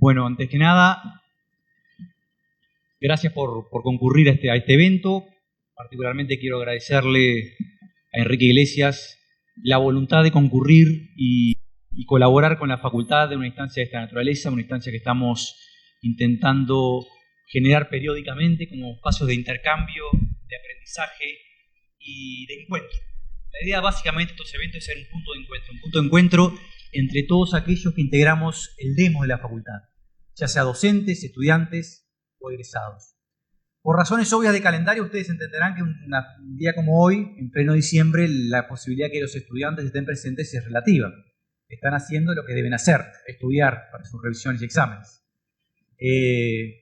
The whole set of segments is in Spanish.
Bueno, antes que nada, gracias por concurrir a este evento. Particularmente quiero agradecerle a Enrique Iglesias la voluntad de concurrir y colaborar con la facultad de una instancia de esta naturaleza, una instancia que estamos intentando generar periódicamente como espacios de intercambio, de aprendizaje y de encuentro. La idea básicamente de estos eventos es ser un punto de encuentro entre todos aquellos que integramos el demos de la facultad, ya sea docentes, estudiantes o egresados. Por razones obvias de calendario, ustedes entenderán que un día como hoy, en pleno diciembre, la posibilidad de que los estudiantes estén presentes es relativa. Están haciendo lo que deben hacer, estudiar para sus revisiones y exámenes.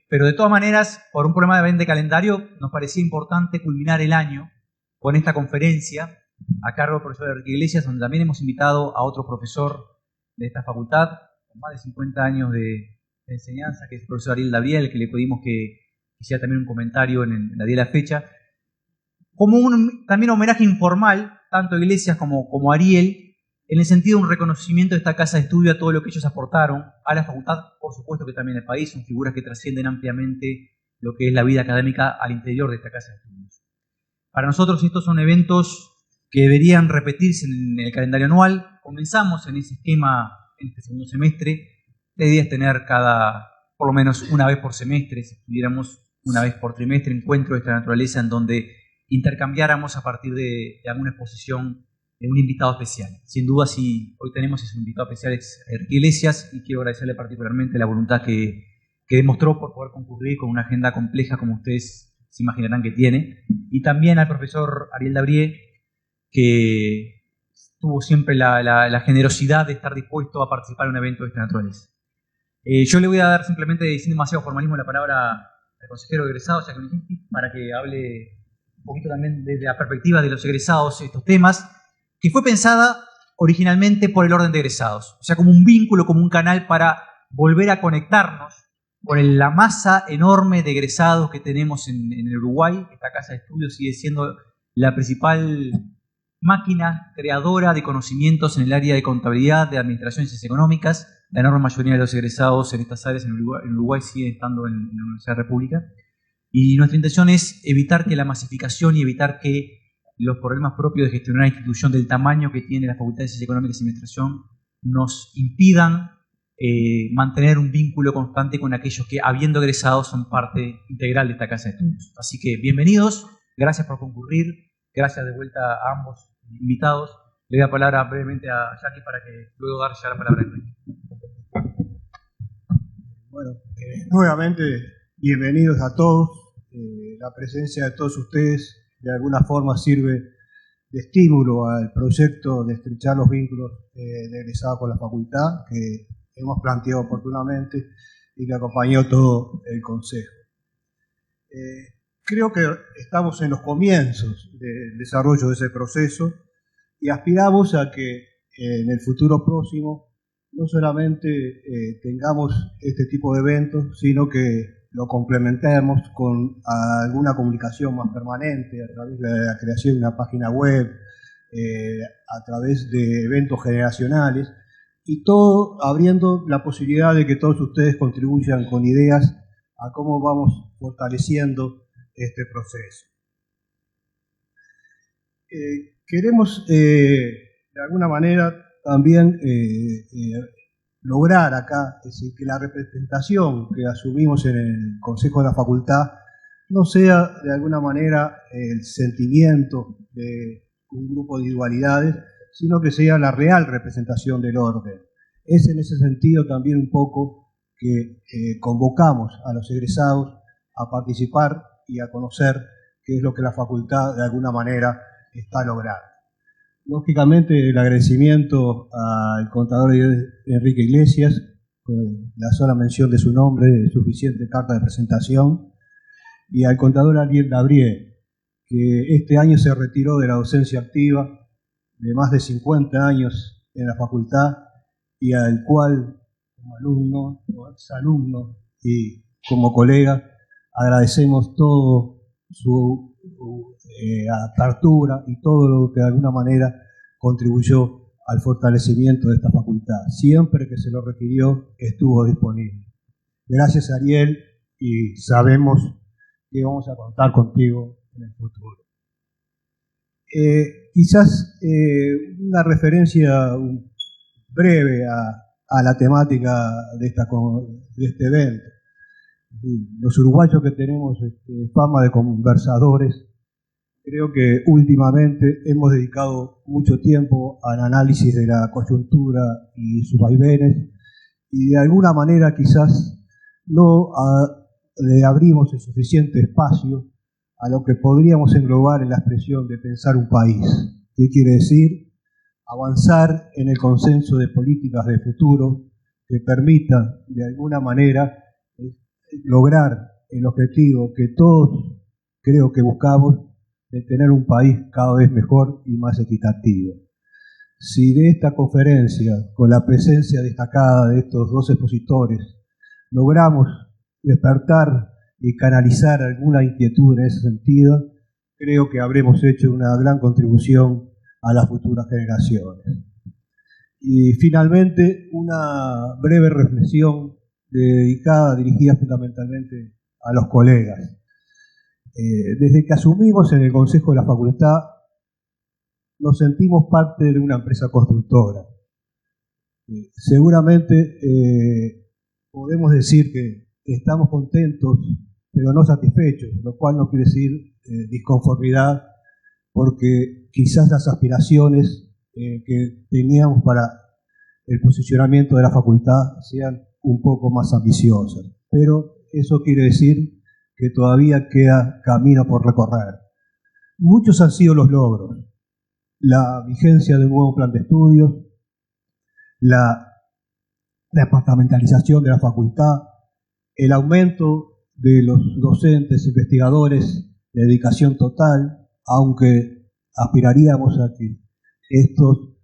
Pero de todas maneras, por un problema de calendario, nos parecía importante culminar el año con esta conferencia a cargo del profesor Enrique Iglesias, donde también hemos invitado a otro profesor de esta facultad, con más de 50 años de enseñanza, que es el profesor Ariel Dabriel, que le pedimos que hiciera también un comentario en la día de la fecha, como también homenaje informal, tanto a Iglesias como a Ariel, en el sentido de un reconocimiento de esta casa de estudio a todo lo que ellos aportaron a la facultad, por supuesto que también al país, son figuras que trascienden ampliamente lo que es la vida académica al interior de esta casa de estudios. Para nosotros estos son eventos que deberían repetirse en el calendario anual. Comenzamos en ese esquema en este segundo semestre. La idea es tener por lo menos una vez por semestre, si pudiéramos una vez por trimestre, encuentro de esta naturaleza en donde intercambiáramos a partir de alguna exposición de un invitado especial. Sin duda, si hoy tenemos ese invitado especial es Enrique Iglesias, y quiero agradecerle particularmente la voluntad que demostró por poder concurrir con una agenda compleja como ustedes se imaginarán que tiene, y también al profesor Ariel Dabriel, que tuvo siempre la generosidad de estar dispuesto a participar en un evento de esta naturaleza. Yo le voy a dar simplemente, sin demasiado formalismo, la palabra al consejero egresado, Jacques Oniginski, para que hable un poquito también desde la perspectiva de los egresados estos temas, que fue pensada originalmente por el orden de egresados, o sea, como un vínculo, como un canal para volver a conectarnos con la masa enorme de egresados que tenemos en el Uruguay. Esta casa de estudios sigue siendo la principal máquina creadora de conocimientos en el área de contabilidad, de administración y ciencias económicas. La enorme mayoría de los egresados en estas áreas en Uruguay siguen estando en la Universidad República. Y nuestra intención es evitar que la masificación y evitar que los problemas propios de gestionar una institución del tamaño que tiene la Facultad de Ciencias Económicas y Administración nos impidan mantener un vínculo constante con aquellos que, habiendo egresado, son parte integral de esta casa de estudios. Así que bienvenidos, gracias por concurrir, gracias de vuelta a ambos invitados. Le doy la palabra brevemente a Jackie para que luego dar ya la palabra a Enrique. Bueno, nuevamente bienvenidos a todos. La presencia de todos ustedes de alguna forma sirve de estímulo al proyecto de estrechar los vínculos de egresado con la facultad que hemos planteado oportunamente y que acompañó todo el Consejo. Creo que estamos en los comienzos del desarrollo de ese proceso y aspiramos a que en el futuro próximo no solamente tengamos este tipo de eventos, sino que lo complementemos con alguna comunicación más permanente a través de la creación de una página web, a través de eventos generacionales, y todo abriendo la posibilidad de que todos ustedes contribuyan con ideas a cómo vamos fortaleciendo este proceso. Queremos de alguna manera también lograr acá, es decir, que la representación que asumimos en el Consejo de la Facultad no sea de alguna manera el sentimiento de un grupo de individualidades, sino que sea la real representación del orden. Es en ese sentido también un poco que convocamos a los egresados a participar y a conocer qué es lo que la facultad de alguna manera está logrando. Lógicamente, el agradecimiento al contador Enrique Iglesias, la sola mención de su nombre es suficiente carta de presentación, y al contador Ariel Dabriel, que este año se retiró de la docencia activa de más de 50 años en la facultad y al cual, como alumno, o exalumno y como colega, agradecemos todo su apertura y todo lo que de alguna manera contribuyó al fortalecimiento de esta facultad. Siempre que se lo requirió, estuvo disponible. Gracias, Ariel, y sabemos que vamos a contar contigo en el futuro. Quizás una referencia breve a la temática de este evento. Los uruguayos que tenemos fama de conversadores, creo que últimamente hemos dedicado mucho tiempo al análisis de la coyuntura y sus vaivenes, y de alguna manera quizás no le abrimos el suficiente espacio a lo que podríamos englobar en la expresión de pensar un país. ¿Qué quiere decir? Avanzar en el consenso de políticas de futuro que permitan de alguna manera lograr el objetivo que todos creo que buscamos, de tener un país cada vez mejor y más equitativo. Si de esta conferencia, con la presencia destacada de estos dos expositores, logramos despertar y canalizar alguna inquietud en ese sentido, creo que habremos hecho una gran contribución a las futuras generaciones. Y finalmente, una breve reflexión dirigida fundamentalmente a los colegas. Desde que asumimos en el Consejo de la Facultad, nos sentimos parte de una empresa constructora. Seguramente podemos decir que estamos contentos, pero no satisfechos, lo cual no quiere decir disconformidad, porque quizás las aspiraciones que teníamos para el posicionamiento de la facultad sean un poco más ambiciosas. Pero eso quiere decir que todavía queda camino por recorrer. Muchos han sido los logros: la vigencia de un nuevo plan de estudios, la departamentalización de la facultad, el aumento de los docentes, investigadores de dedicación total, aunque aspiraríamos a que estos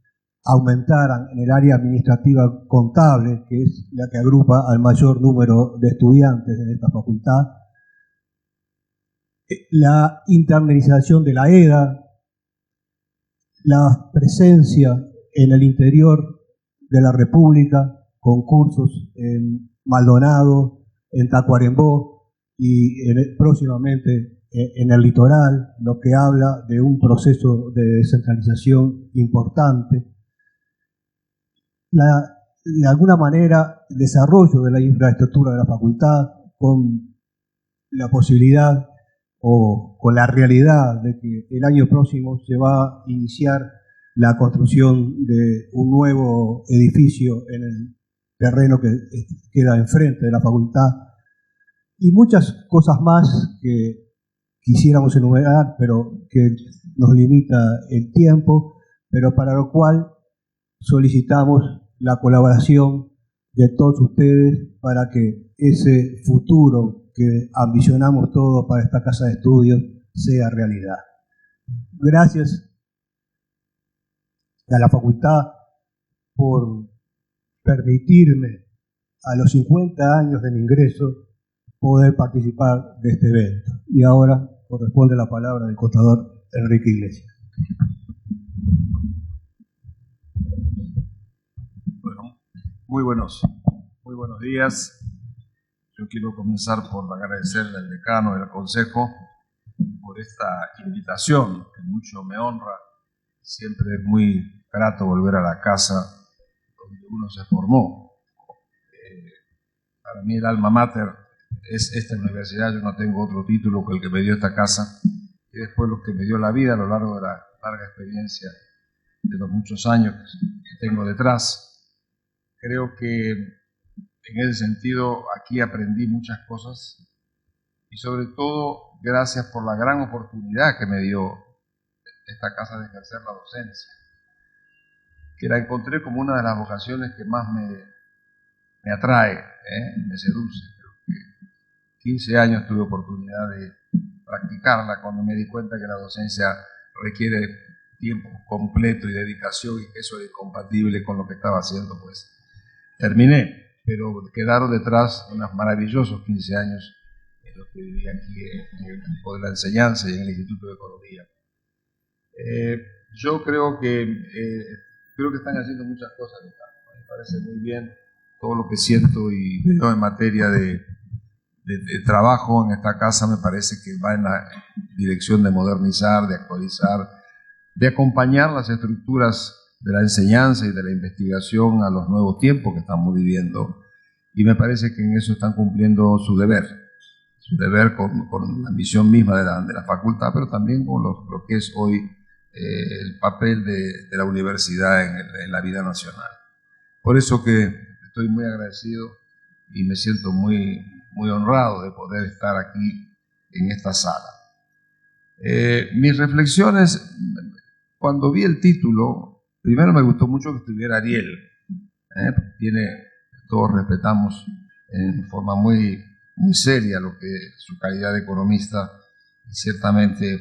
aumentaran en el área administrativa contable, que es la que agrupa al mayor número de estudiantes en esta facultad, la internalización de la EDA, la presencia en el interior de la República, con cursos en Maldonado, en Tacuarembó y próximamente en el litoral, lo que habla de un proceso de descentralización importante. De alguna manera, el desarrollo de la infraestructura de la facultad, con la posibilidad o con la realidad de que el año próximo se va a iniciar la construcción de un nuevo edificio en el terreno que queda enfrente de la facultad, y muchas cosas más que quisiéramos enumerar, pero que nos limita el tiempo, pero para lo cual solicitamos la colaboración de todos ustedes para que ese futuro que ambicionamos todos para esta casa de estudios sea realidad. Gracias a la facultad por permitirme, a los 50 años de mi ingreso, poder participar de este evento. Y ahora corresponde la palabra del contador Enrique Iglesias. Bueno, muy buenos días. Yo quiero comenzar por agradecerle al decano y al consejo por esta invitación, que mucho me honra. Siempre es muy grato volver a la casa donde uno se formó. Para mí el alma mater es esta universidad. Yo no tengo otro título que el que me dio esta casa, y después lo que me dio la vida a lo largo de la larga experiencia de los muchos años que tengo detrás. Creo que en ese sentido aquí aprendí muchas cosas, y sobre todo gracias por la gran oportunidad que me dio esta casa de ejercer la docencia, que la encontré como una de las vocaciones que más me atrae, me seduce. Creo que 15 años tuve oportunidad de practicarla cuando me di cuenta que la docencia requiere tiempo completo y dedicación, y que eso era incompatible con lo que estaba haciendo. Pues terminé, pero quedaron detrás unos maravillosos 15 años en los que viví aquí en el campo de la enseñanza y en el Instituto de Economía. Yo creo que están haciendo muchas cosas, me parece muy bien todo lo que siento y veo en materia de trabajo en esta casa me parece que va en la dirección de modernizar, de actualizar, de acompañar las estructuras de la enseñanza y de la investigación a los nuevos tiempos que estamos viviendo. Y me parece que en eso están cumpliendo su deber con la misión misma de la facultad, pero también con lo que es hoy el papel de la universidad en la vida nacional. Por eso que estoy muy agradecido y me siento muy honrado de poder estar aquí en esta sala. Mis reflexiones, cuando vi el título, primero me gustó mucho que estuviera Ariel. Todos respetamos en forma muy seria lo que su calidad de economista, y ciertamente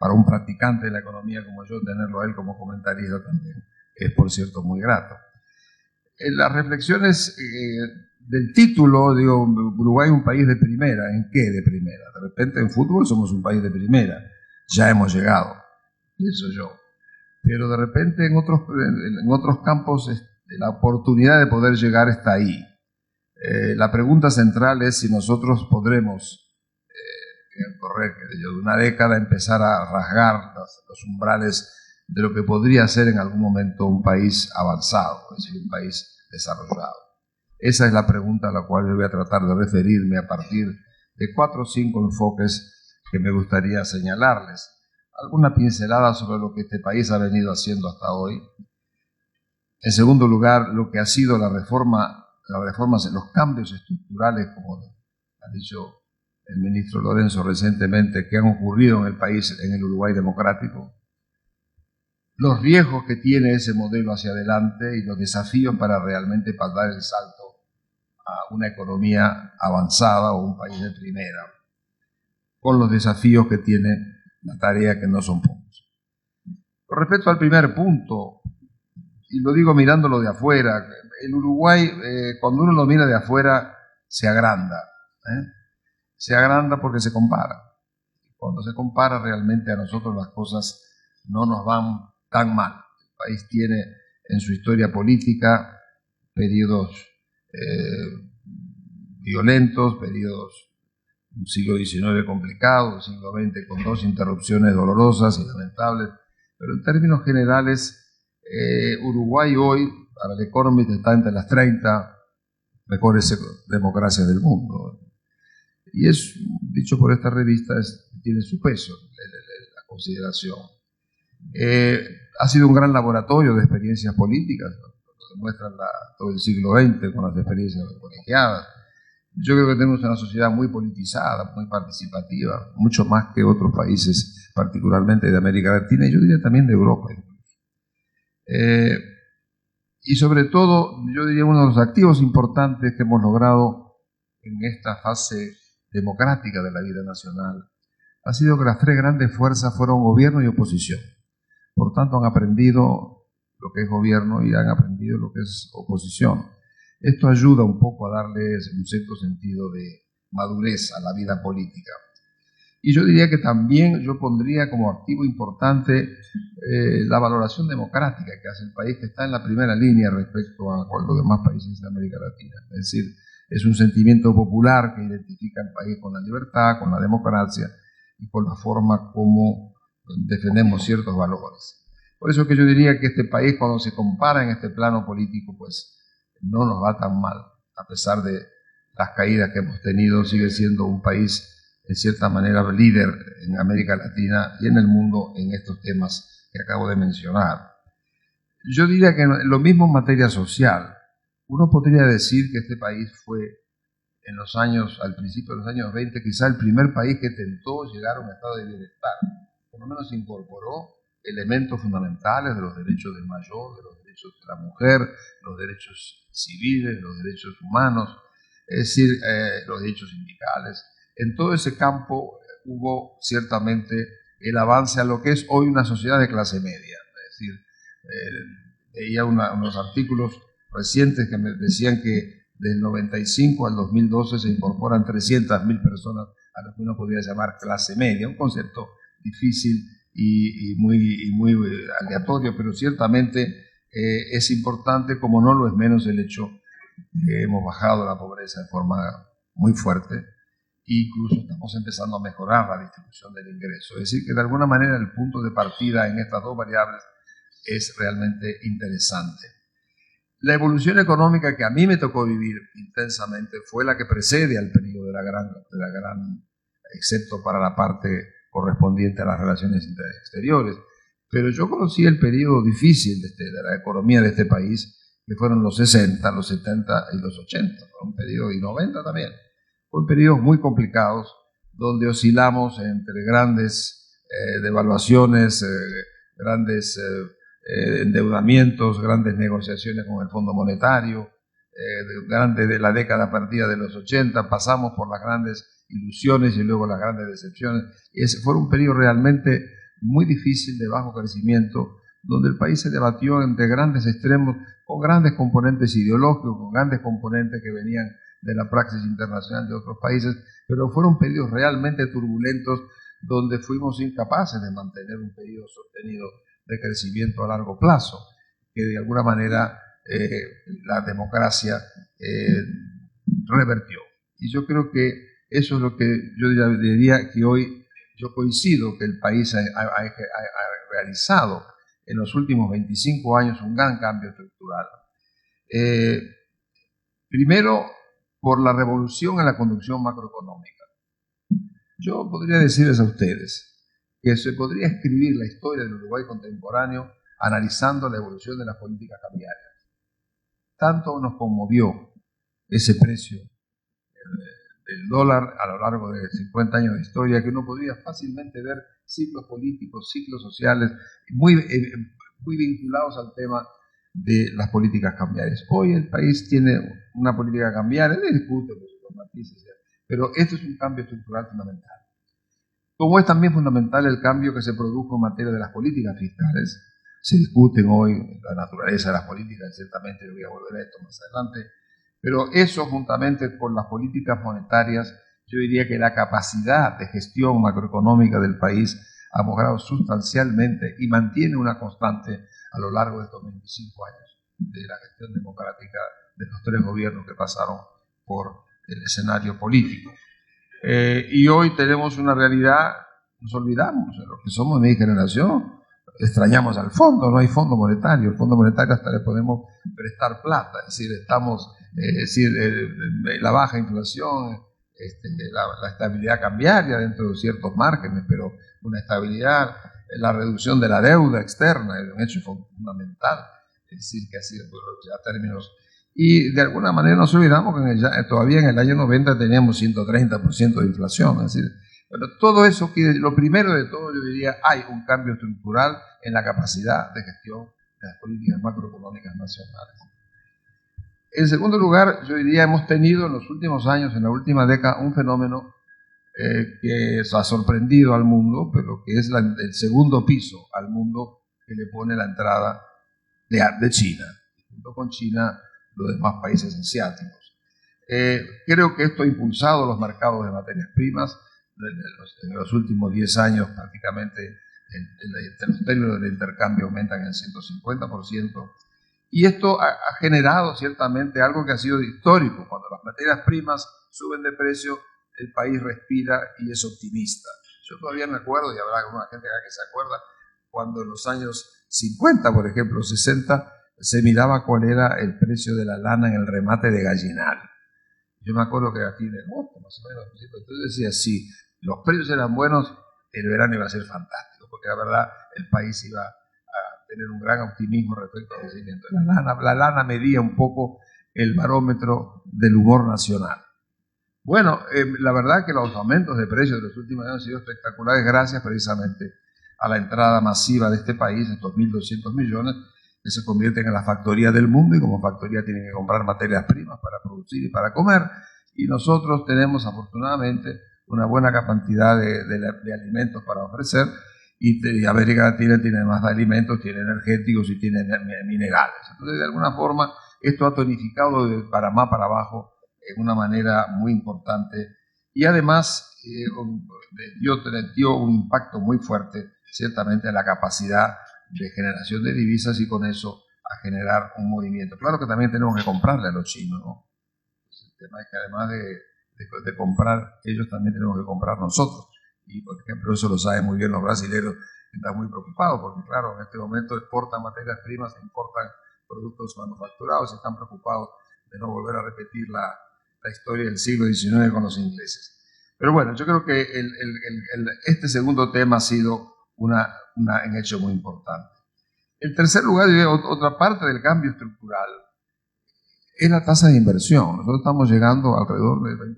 para un practicante de la economía como yo, tenerlo a él como comentarista también es, por cierto, muy grato. Las reflexiones del título, digo, Uruguay es un país de primera. ¿En qué de primera? De repente en fútbol somos un país de primera, ya hemos llegado, pienso yo. Pero de repente en otros campos la oportunidad de poder llegar está ahí. La pregunta central es si nosotros podremos correr de una década, empezar a rasgar los umbrales de lo que podría ser en algún momento un país avanzado, es decir, un país desarrollado. Esa es la pregunta a la cual yo voy a tratar de referirme a partir de 4 o 5 enfoques que me gustaría señalarles. Alguna pincelada sobre lo que este país ha venido haciendo hasta hoy. En segundo lugar, lo que ha sido las reformas, los cambios estructurales, como ha dicho el ministro Lorenzo recientemente, que han ocurrido en el país, en el Uruguay democrático. Los riesgos que tiene ese modelo hacia adelante y los desafíos para realmente dar el salto a una economía avanzada o un país de primera, con los desafíos que tiene la tarea, que no son pocos. Con respecto al primer punto, y lo digo mirándolo de afuera, el Uruguay, cuando uno lo mira de afuera, se agranda. Se agranda porque se compara. Cuando se compara, realmente a nosotros las cosas no nos van tan mal. El país tiene en su historia política periodos violentos, periodos un siglo XIX complicado, un siglo XX con 2 interrupciones dolorosas y lamentables, pero en términos generales, Uruguay hoy, para el Economist, está entre las 30 mejores democracias del mundo. Y es, dicho por esta revista, tiene su peso la consideración. Ha sido un gran laboratorio de experiencias políticas, lo demuestran todo el siglo XX con las experiencias colegiadas. Yo creo que tenemos una sociedad muy politizada, muy participativa, mucho más que otros países, particularmente de América Latina, y yo diría también de Europa incluso. Y sobre todo, yo diría uno de los activos importantes que hemos logrado en esta fase democrática de la vida nacional ha sido que las 3 grandes fuerzas fueron gobierno y oposición. Por tanto, han aprendido lo que es gobierno y han aprendido lo que es oposición. Esto ayuda un poco a darles un cierto sentido de madurez a la vida política. Y yo diría que también yo pondría como activo importante la valoración democrática que hace el país, que está en la primera línea respecto a los demás países de América Latina. Es decir, es un sentimiento popular que identifica al país con la libertad, con la democracia y con la forma como defendemos ciertos valores. Por eso que yo diría que este país, cuando se compara en este plano político, pues no nos va tan mal, a pesar de las caídas que hemos tenido, sigue siendo un país en cierta manera líder en América Latina y en el mundo en estos temas que acabo de mencionar. Yo diría que lo mismo en materia social. Uno podría decir que este país fue al principio de los años 20, quizá el primer país que tentó llegar a un estado de bienestar. Por lo menos incorporó elementos fundamentales de los derechos del mayor, de los derechos de la mujer, los derechos civiles, los derechos humanos, es decir, los derechos sindicales. En todo ese campo hubo ciertamente el avance a lo que es hoy una sociedad de clase media. Es decir, veía unos artículos recientes que me decían que del 95 al 2012 se incorporan 300.000 personas a lo que uno podría llamar clase media, un concepto difícil y muy aleatorio, pero ciertamente es importante, como no lo es menos el hecho hemos bajado la pobreza de forma muy fuerte e incluso estamos empezando a mejorar la distribución del ingreso. Es decir, que de alguna manera el punto de partida en estas dos variables es realmente interesante. La evolución económica que a mí me tocó vivir intensamente fue la que precede al periodo de la gran, excepto para la parte correspondiente a las relaciones exteriores. Pero yo conocí el periodo difícil de la economía de este país, que fueron los 60, los 70 y los 80, fue un periodo, y 90 también. Fueron periodos muy complicados, donde oscilamos entre grandes devaluaciones, grandes endeudamientos, grandes negociaciones con el Fondo Monetario, de la década perdida de los 80, pasamos por las grandes ilusiones y luego las grandes decepciones. Y ese fue un periodo realmente muy difícil de bajo crecimiento, donde el país se debatió entre grandes extremos, con grandes componentes ideológicos, con grandes componentes que venían de la praxis internacional de otros países, pero fueron periodos realmente turbulentos, donde fuimos incapaces de mantener un periodo sostenido de crecimiento a largo plazo, que de alguna manera la democracia revertió. Y yo creo que eso es lo que yo diría que hoy yo coincido que el país ha realizado en los últimos 25 años un gran cambio estructural. Primero, por la revolución en la conducción macroeconómica. Yo podría decirles a ustedes que se podría escribir la historia del Uruguay contemporáneo analizando la evolución de las políticas cambiarias. Tanto nos conmovió ese precio del dólar a lo largo de 50 años de historia que uno podría fácilmente ver ciclos políticos, ciclos sociales muy vinculados al tema de las políticas cambiarias. Hoy el país tiene una política cambiaria, se discute por sus matices, pero esto es un cambio estructural fundamental. Como es también fundamental el cambio que se produjo en materia de las políticas fiscales. Se discuten hoy la naturaleza de las políticas, ciertamente yo voy a volver a esto más adelante, pero eso juntamente con las políticas monetarias, yo diría que la capacidad de gestión macroeconómica del país ha mejorado sustancialmente y mantiene una constante a lo largo de estos 25 años de la gestión democrática de los tres gobiernos que pasaron por el escenario político. Y hoy tenemos una realidad, nos olvidamos, de los que somos de mi generación, extrañamos al fondo, no hay fondo monetario, el fondo monetario hasta le podemos prestar plata, es decir, estamos, la baja inflación, la estabilidad cambiaria dentro de ciertos márgenes, pero una estabilidad, la reducción de la deuda externa es un hecho fundamental, es decir, que ha sido a términos. Y de alguna manera nos olvidamos que todavía en el año 90 teníamos 130% de inflación. Es decir, bueno, todo eso, lo primero de todo, yo diría, hay un cambio estructural en la capacidad de gestión de las políticas macroeconómicas nacionales. En segundo lugar, yo diría, hemos tenido en los últimos años, en la última década, un fenómeno que ha sorprendido al mundo, pero que es el segundo piso al mundo que le pone la entrada de China. Junto con China, los demás países asiáticos. Creo que esto ha impulsado los mercados de materias primas en los últimos 10 años prácticamente los términos del intercambio aumentan en 150%, y esto ha generado ciertamente algo que ha sido histórico. Cuando las materias primas suben de precio, el país respira y es optimista. Yo todavía me acuerdo, y habrá alguna gente acá que se acuerda, cuando en los años 50, por ejemplo, 60, se miraba cuál era el precio de la lana en el remate de Gallinal. Yo me acuerdo que aquí de agosto, más o menos, entonces decía, sí, los precios eran buenos, el verano iba a ser fantástico, porque la verdad el país iba a tener un gran optimismo respecto al crecimiento. La lana medía un poco el barómetro del humor nacional. Bueno, la verdad que los aumentos de precios de los últimos años han sido espectaculares gracias precisamente a la entrada masiva de este país, estos 1.200 millones, que se convierten en la factoría del mundo, y como factoría tienen que comprar materias primas para producir y para comer, y nosotros tenemos afortunadamente una buena cantidad de alimentos para ofrecer, y América Latina tiene más alimentos, tiene energéticos y tiene minerales. Entonces, de alguna forma, esto ha tonificado de Panamá para abajo en una manera muy importante, y además dio un impacto muy fuerte, ciertamente, en la capacidad de generación de divisas, y con eso a generar un movimiento. Claro que también tenemos que comprarle a los chinos, ¿no? El tema es que además de comprar, ellos también tenemos que comprar nosotros. Y, por ejemplo, eso lo saben muy bien los brasileños, que están muy preocupados, porque, claro, en este momento exportan materias primas, importan productos manufacturados y están preocupados de no volver a repetir la historia del siglo XIX con los ingleses. Pero bueno, yo creo que este segundo tema ha sido un hecho muy importante. En tercer lugar, otra parte del cambio estructural es la tasa de inversión. Nosotros estamos llegando alrededor del 20%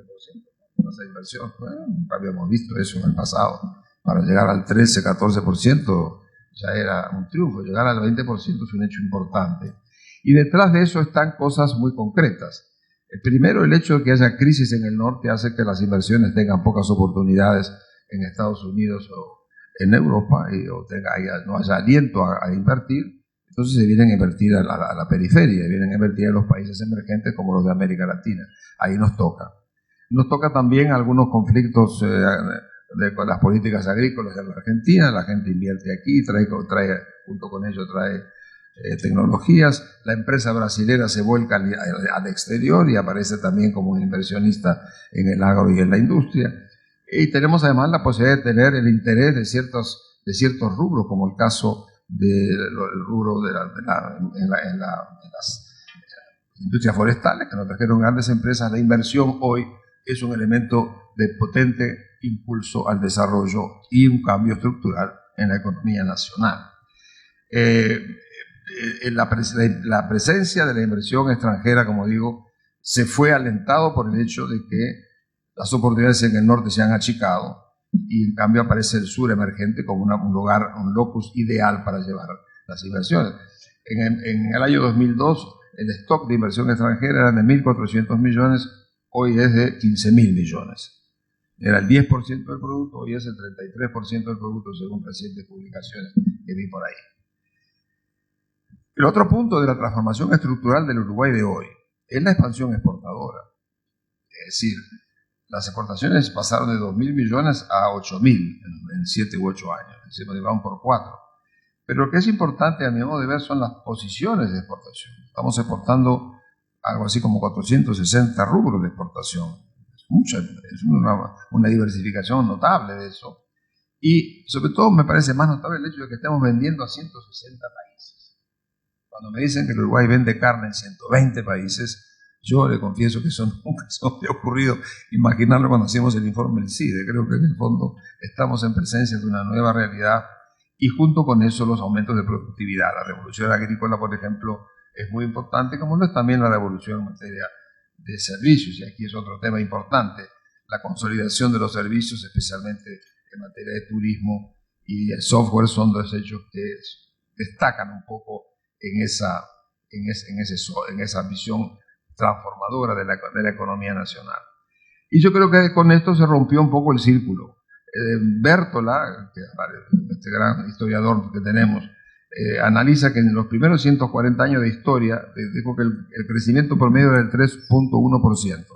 de tasa de inversión. Bueno, nunca habíamos visto eso en el pasado. Para llegar al 13-14% ya era un triunfo. Llegar al 20% es un hecho importante. Y detrás de eso están cosas muy concretas. Primero, el hecho de que haya crisis en el norte hace que las inversiones tengan pocas oportunidades en Estados Unidos o en Europa, no haya aliento a invertir. Entonces se vienen a invertir a la periferia, vienen a invertir a los países emergentes como los de América Latina. Ahí nos toca. Nos toca también algunos conflictos con las políticas agrícolas de la Argentina. La gente invierte aquí, junto con ello trae tecnologías. La empresa brasilera se vuelca al exterior y aparece también como un inversionista en el agro y en la industria. Y tenemos además la posibilidad de tener el interés de ciertos rubros, como el caso del rubro en las industrias forestales, que nos trajeron grandes empresas. La inversión hoy es un elemento de potente impulso al desarrollo y un cambio estructural en la economía nacional. La presencia de la inversión extranjera, como digo, se fue alentado por el hecho de que las oportunidades en el norte se han achicado y en cambio aparece el sur emergente como un locus ideal para llevar las inversiones. En el año 2002 el stock de inversión extranjera era de 1.400 millones, hoy es de 15.000 millones. Era el 10% del producto, hoy es el 33% del producto según recientes publicaciones que vi por ahí. El otro punto de la transformación estructural del Uruguay de hoy es la expansión exportadora. Es decir, las exportaciones pasaron de 2.000 millones a 8.000 en 7 u 8 años, es decir, van por 4. Pero lo que es importante a mi modo de ver son las posiciones de exportación. Estamos exportando algo así como 460 rubros de exportación. Es una diversificación notable de eso. Y sobre todo me parece más notable el hecho de que estemos vendiendo a 160 países. Cuando me dicen que el Uruguay vende carne en 120 países, yo le confieso que eso nunca se me había ocurrido imaginarlo cuando hacíamos el informe del CIDE. Creo que en el fondo estamos en presencia de una nueva realidad y junto con eso los aumentos de productividad. La revolución agrícola, por ejemplo, es muy importante, como lo es también la revolución en materia de servicios. Y aquí es otro tema importante, la consolidación de los servicios, especialmente en materia de turismo y el software, son dos hechos que destacan un poco en esa visión transformadora de la economía nacional. Y yo creo que con esto se rompió un poco el círculo. Bertola, este gran historiador que tenemos, analiza que en los primeros 140 años de historia, dijo que el crecimiento promedio era del 3.1%.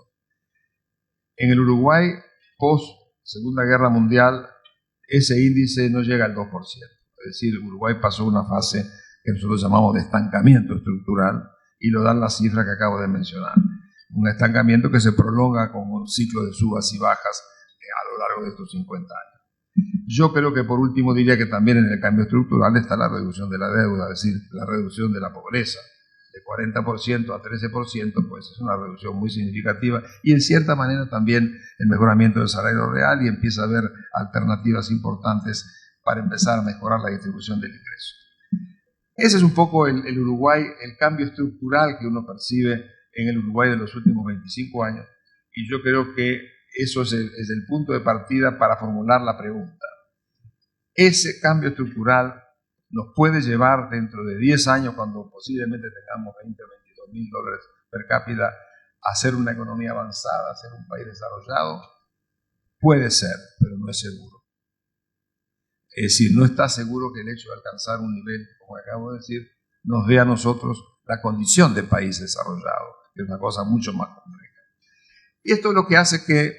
En el Uruguay, post Segunda Guerra Mundial, ese índice no llega al 2%. Es decir, Uruguay pasó una fase que nosotros llamamos de estancamiento estructural, y lo dan las cifras que acabo de mencionar. Un estancamiento que se prolonga con un ciclo de subas y bajas a lo largo de estos 50 años. Yo creo que por último diría que también en el cambio estructural está la reducción de la deuda, es decir, la reducción de la pobreza. De 40% a 13%, pues es una reducción muy significativa y en cierta manera también el mejoramiento del salario real y empieza a haber alternativas importantes para empezar a mejorar la distribución del ingreso. Ese es un poco el Uruguay, el cambio estructural que uno percibe en el Uruguay de los últimos 25 años. Y yo creo que eso es el punto de partida para formular la pregunta. Ese cambio estructural nos puede llevar dentro de 10 años, cuando posiblemente tengamos 20 o 22 mil dólares per cápita, a ser una economía avanzada, a ser un país desarrollado. Puede ser, pero no es seguro. Es decir, no está seguro que el hecho de alcanzar un nivel, como acabo de decir, nos dé a nosotros la condición de país desarrollado, que es una cosa mucho más compleja. Y esto es lo que hace que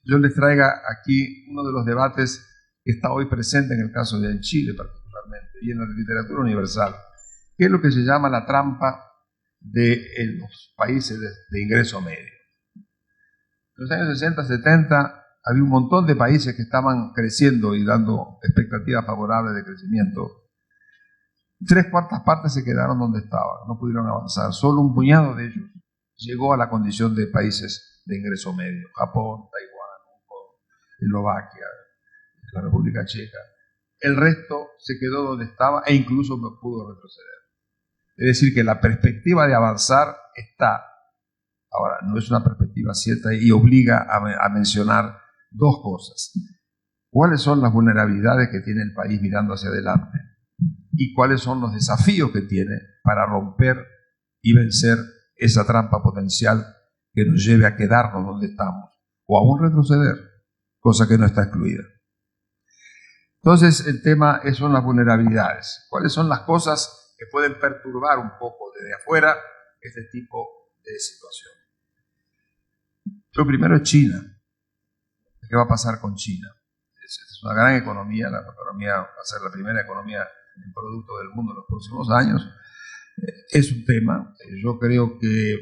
yo les traiga aquí uno de los debates que está hoy presente en el caso de Chile particularmente, y en la literatura universal, que es lo que se llama la trampa de los países de ingreso medio. En los años 60, 70 había un montón de países que estaban creciendo y dando expectativas favorables de crecimiento. 3/4 partes se quedaron donde estaban, no pudieron avanzar. Solo un puñado de ellos llegó a la condición de países de ingreso medio. Japón, Taiwán, Eslovaquia, la República Checa. El resto se quedó donde estaba e incluso no pudo retroceder. Es decir, que la perspectiva de avanzar está. Ahora, no es una perspectiva cierta y obliga a mencionar dos cosas. ¿Cuáles son las vulnerabilidades que tiene el país mirando hacia adelante? ¿Y cuáles son los desafíos que tiene para romper y vencer esa trampa potencial que nos lleve a quedarnos donde estamos o aún retroceder, cosa que no está excluida? Entonces, el tema son las vulnerabilidades. ¿Cuáles son las cosas que pueden perturbar un poco desde afuera este tipo de situación? Lo primero es China. ¿Qué va a pasar con China? Es una gran economía, la economía va a ser la primera economía en producto del mundo en los próximos años. Es un tema. Yo creo que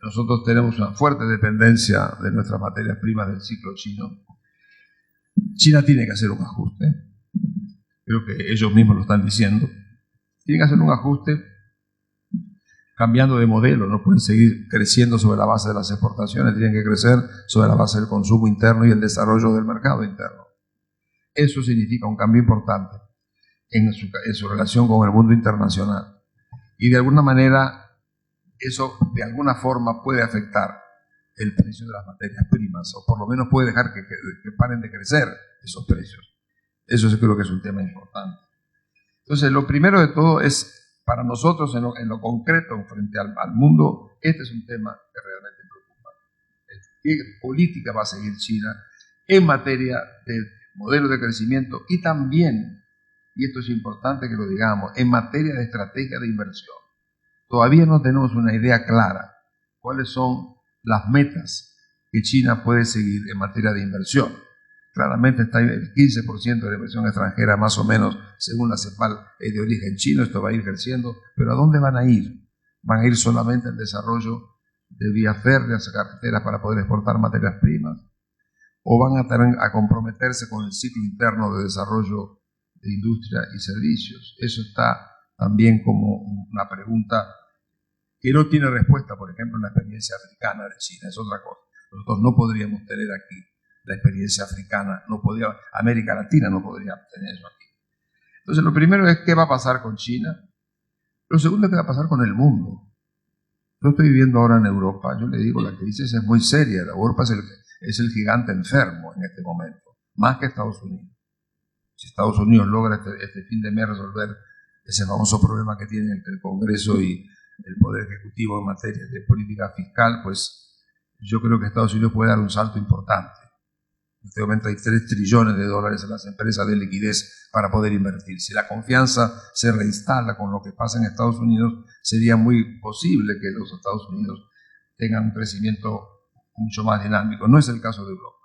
nosotros tenemos una fuerte dependencia de nuestras materias primas del ciclo chino. China tiene que hacer un ajuste. Creo que ellos mismos lo están diciendo. Tienen que hacer un ajuste cambiando de modelo. No pueden seguir creciendo sobre la base de las exportaciones. Tienen que crecer sobre la base del consumo interno y el desarrollo del mercado interno. Eso significa un cambio importante en su relación con el mundo internacional. Y de alguna manera, eso de alguna forma puede afectar el precio de las materias primas, o por lo menos puede dejar que paren de crecer esos precios. Eso sí creo que es un tema importante. Entonces, lo primero de todo es, para nosotros en lo concreto, frente al mundo, este es un tema que realmente preocupa. ¿Qué política va a seguir China en materia de modelo de crecimiento y también, y esto es importante que lo digamos, en materia de estrategia de inversión? Todavía no tenemos una idea clara cuáles son las metas que China puede seguir en materia de inversión. Claramente está el 15% de la inversión extranjera, más o menos, según la CEPAL, es de origen chino. Esto va a ir creciendo, pero ¿a dónde van a ir? ¿Van a ir solamente al desarrollo de vías férreas, carreteras para poder exportar materias primas? ¿O van a tener a comprometerse con el ciclo interno de desarrollo de industria y servicios? Eso está también como una pregunta que no tiene respuesta, por ejemplo, en la experiencia africana de China. Es otra cosa. Nosotros no podríamos tener aquí la experiencia africana, América Latina no podría tener eso aquí. Entonces, lo primero es qué va a pasar con China. Lo segundo es qué va a pasar con el mundo. Yo estoy viviendo ahora en Europa. Yo le digo, la crisis es muy seria. Europa es el gigante enfermo en este momento, más que Estados Unidos. Si Estados Unidos logra este fin de mes resolver ese famoso problema que tiene entre el Congreso y el Poder Ejecutivo en materia de política fiscal, pues yo creo que Estados Unidos puede dar un salto importante. En este momento hay $3 trillones en las empresas de liquidez para poder invertir. Si la confianza se reinstala con lo que pasa en Estados Unidos, sería muy posible que los Estados Unidos tengan un crecimiento mucho más dinámico. No es el caso de Europa.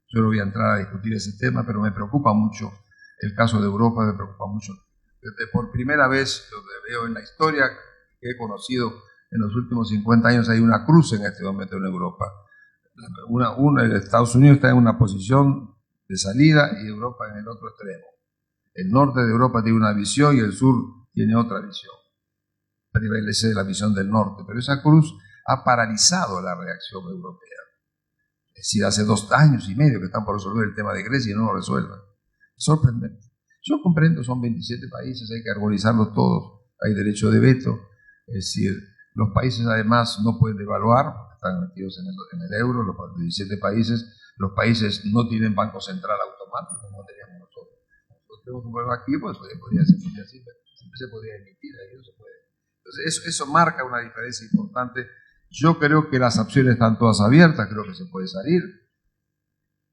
Yo no voy a entrar a discutir ese tema, pero me preocupa mucho el caso de Europa, me preocupa mucho. Por primera vez, lo que veo en la historia que he conocido en los últimos 50 años, hay una cruz en este momento en Europa. Estados Unidos está en una posición de salida y Europa en el otro extremo. El norte de Europa tiene una visión y el sur tiene otra visión. Prevalece la visión del norte, pero esa cruz ha paralizado la reacción europea. Es decir, hace 2 años y medio que están por resolver el tema de Grecia y no lo resuelven. Sorprendente. Yo comprendo, son 27 países, hay que armonizarlos todos, hay derecho de veto. Es decir, los países además no pueden devaluar, están metidos en el euro, los 17 países. Los países no tienen banco central automático, como teníamos nosotros. Nosotros tenemos un problema aquí, pues podría ser así, siempre se podría emitir, ahí no se puede. Entonces, eso marca una diferencia importante. Yo creo que las opciones están todas abiertas, creo que se puede salir,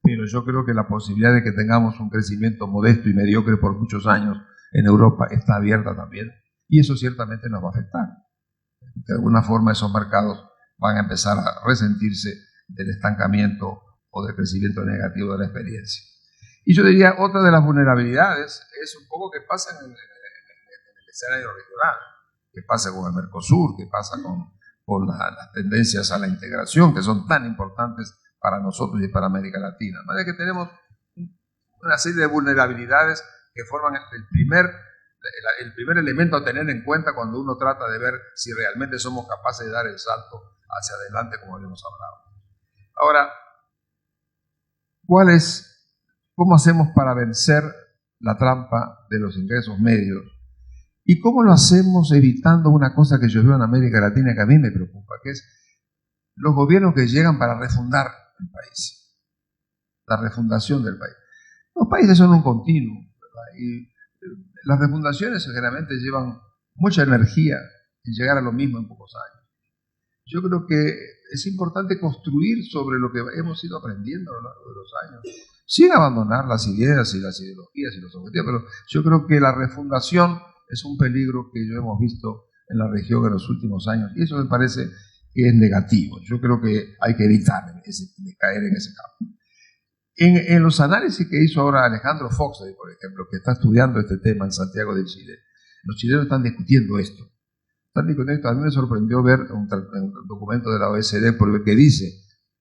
pero yo creo que la posibilidad de que tengamos un crecimiento modesto y mediocre por muchos años en Europa está abierta también, y eso ciertamente nos va a afectar. De alguna forma esos mercados van a empezar a resentirse del estancamiento o del crecimiento negativo de la experiencia. Y yo diría, otra de las vulnerabilidades es un poco que pasa en el escenario regional. ¿Qué pasa con el Mercosur? ¿Qué pasa con las tendencias a la integración que son tan importantes para nosotros y para América Latina? De manera que tenemos una serie de vulnerabilidades que forman el primer elemento a tener en cuenta cuando uno trata de ver si realmente somos capaces de dar el salto hacia adelante, como habíamos hablado. Ahora, ¿cómo hacemos para vencer la trampa de los ingresos medios? ¿Y cómo lo hacemos evitando una cosa que yo veo en América Latina que a mí me preocupa, que es los gobiernos que llegan para refundar el país, la refundación del país? Los países son un continuo, ¿verdad? Y las refundaciones generalmente llevan mucha energía en llegar a lo mismo en pocos años. Yo creo que es importante construir sobre lo que hemos ido aprendiendo a lo largo de los años, sin abandonar las ideas y las ideologías y los objetivos, pero yo creo que la refundación es un peligro que yo hemos visto en la región en los últimos años, y eso me parece que es negativo. Yo creo que hay que evitar caer en ese campo. En los análisis que hizo ahora Alejandro Foxley, por ejemplo, que está estudiando este tema en Santiago de Chile, los chilenos están discutiendo esto. A mí me sorprendió ver un documento de la OSD que dice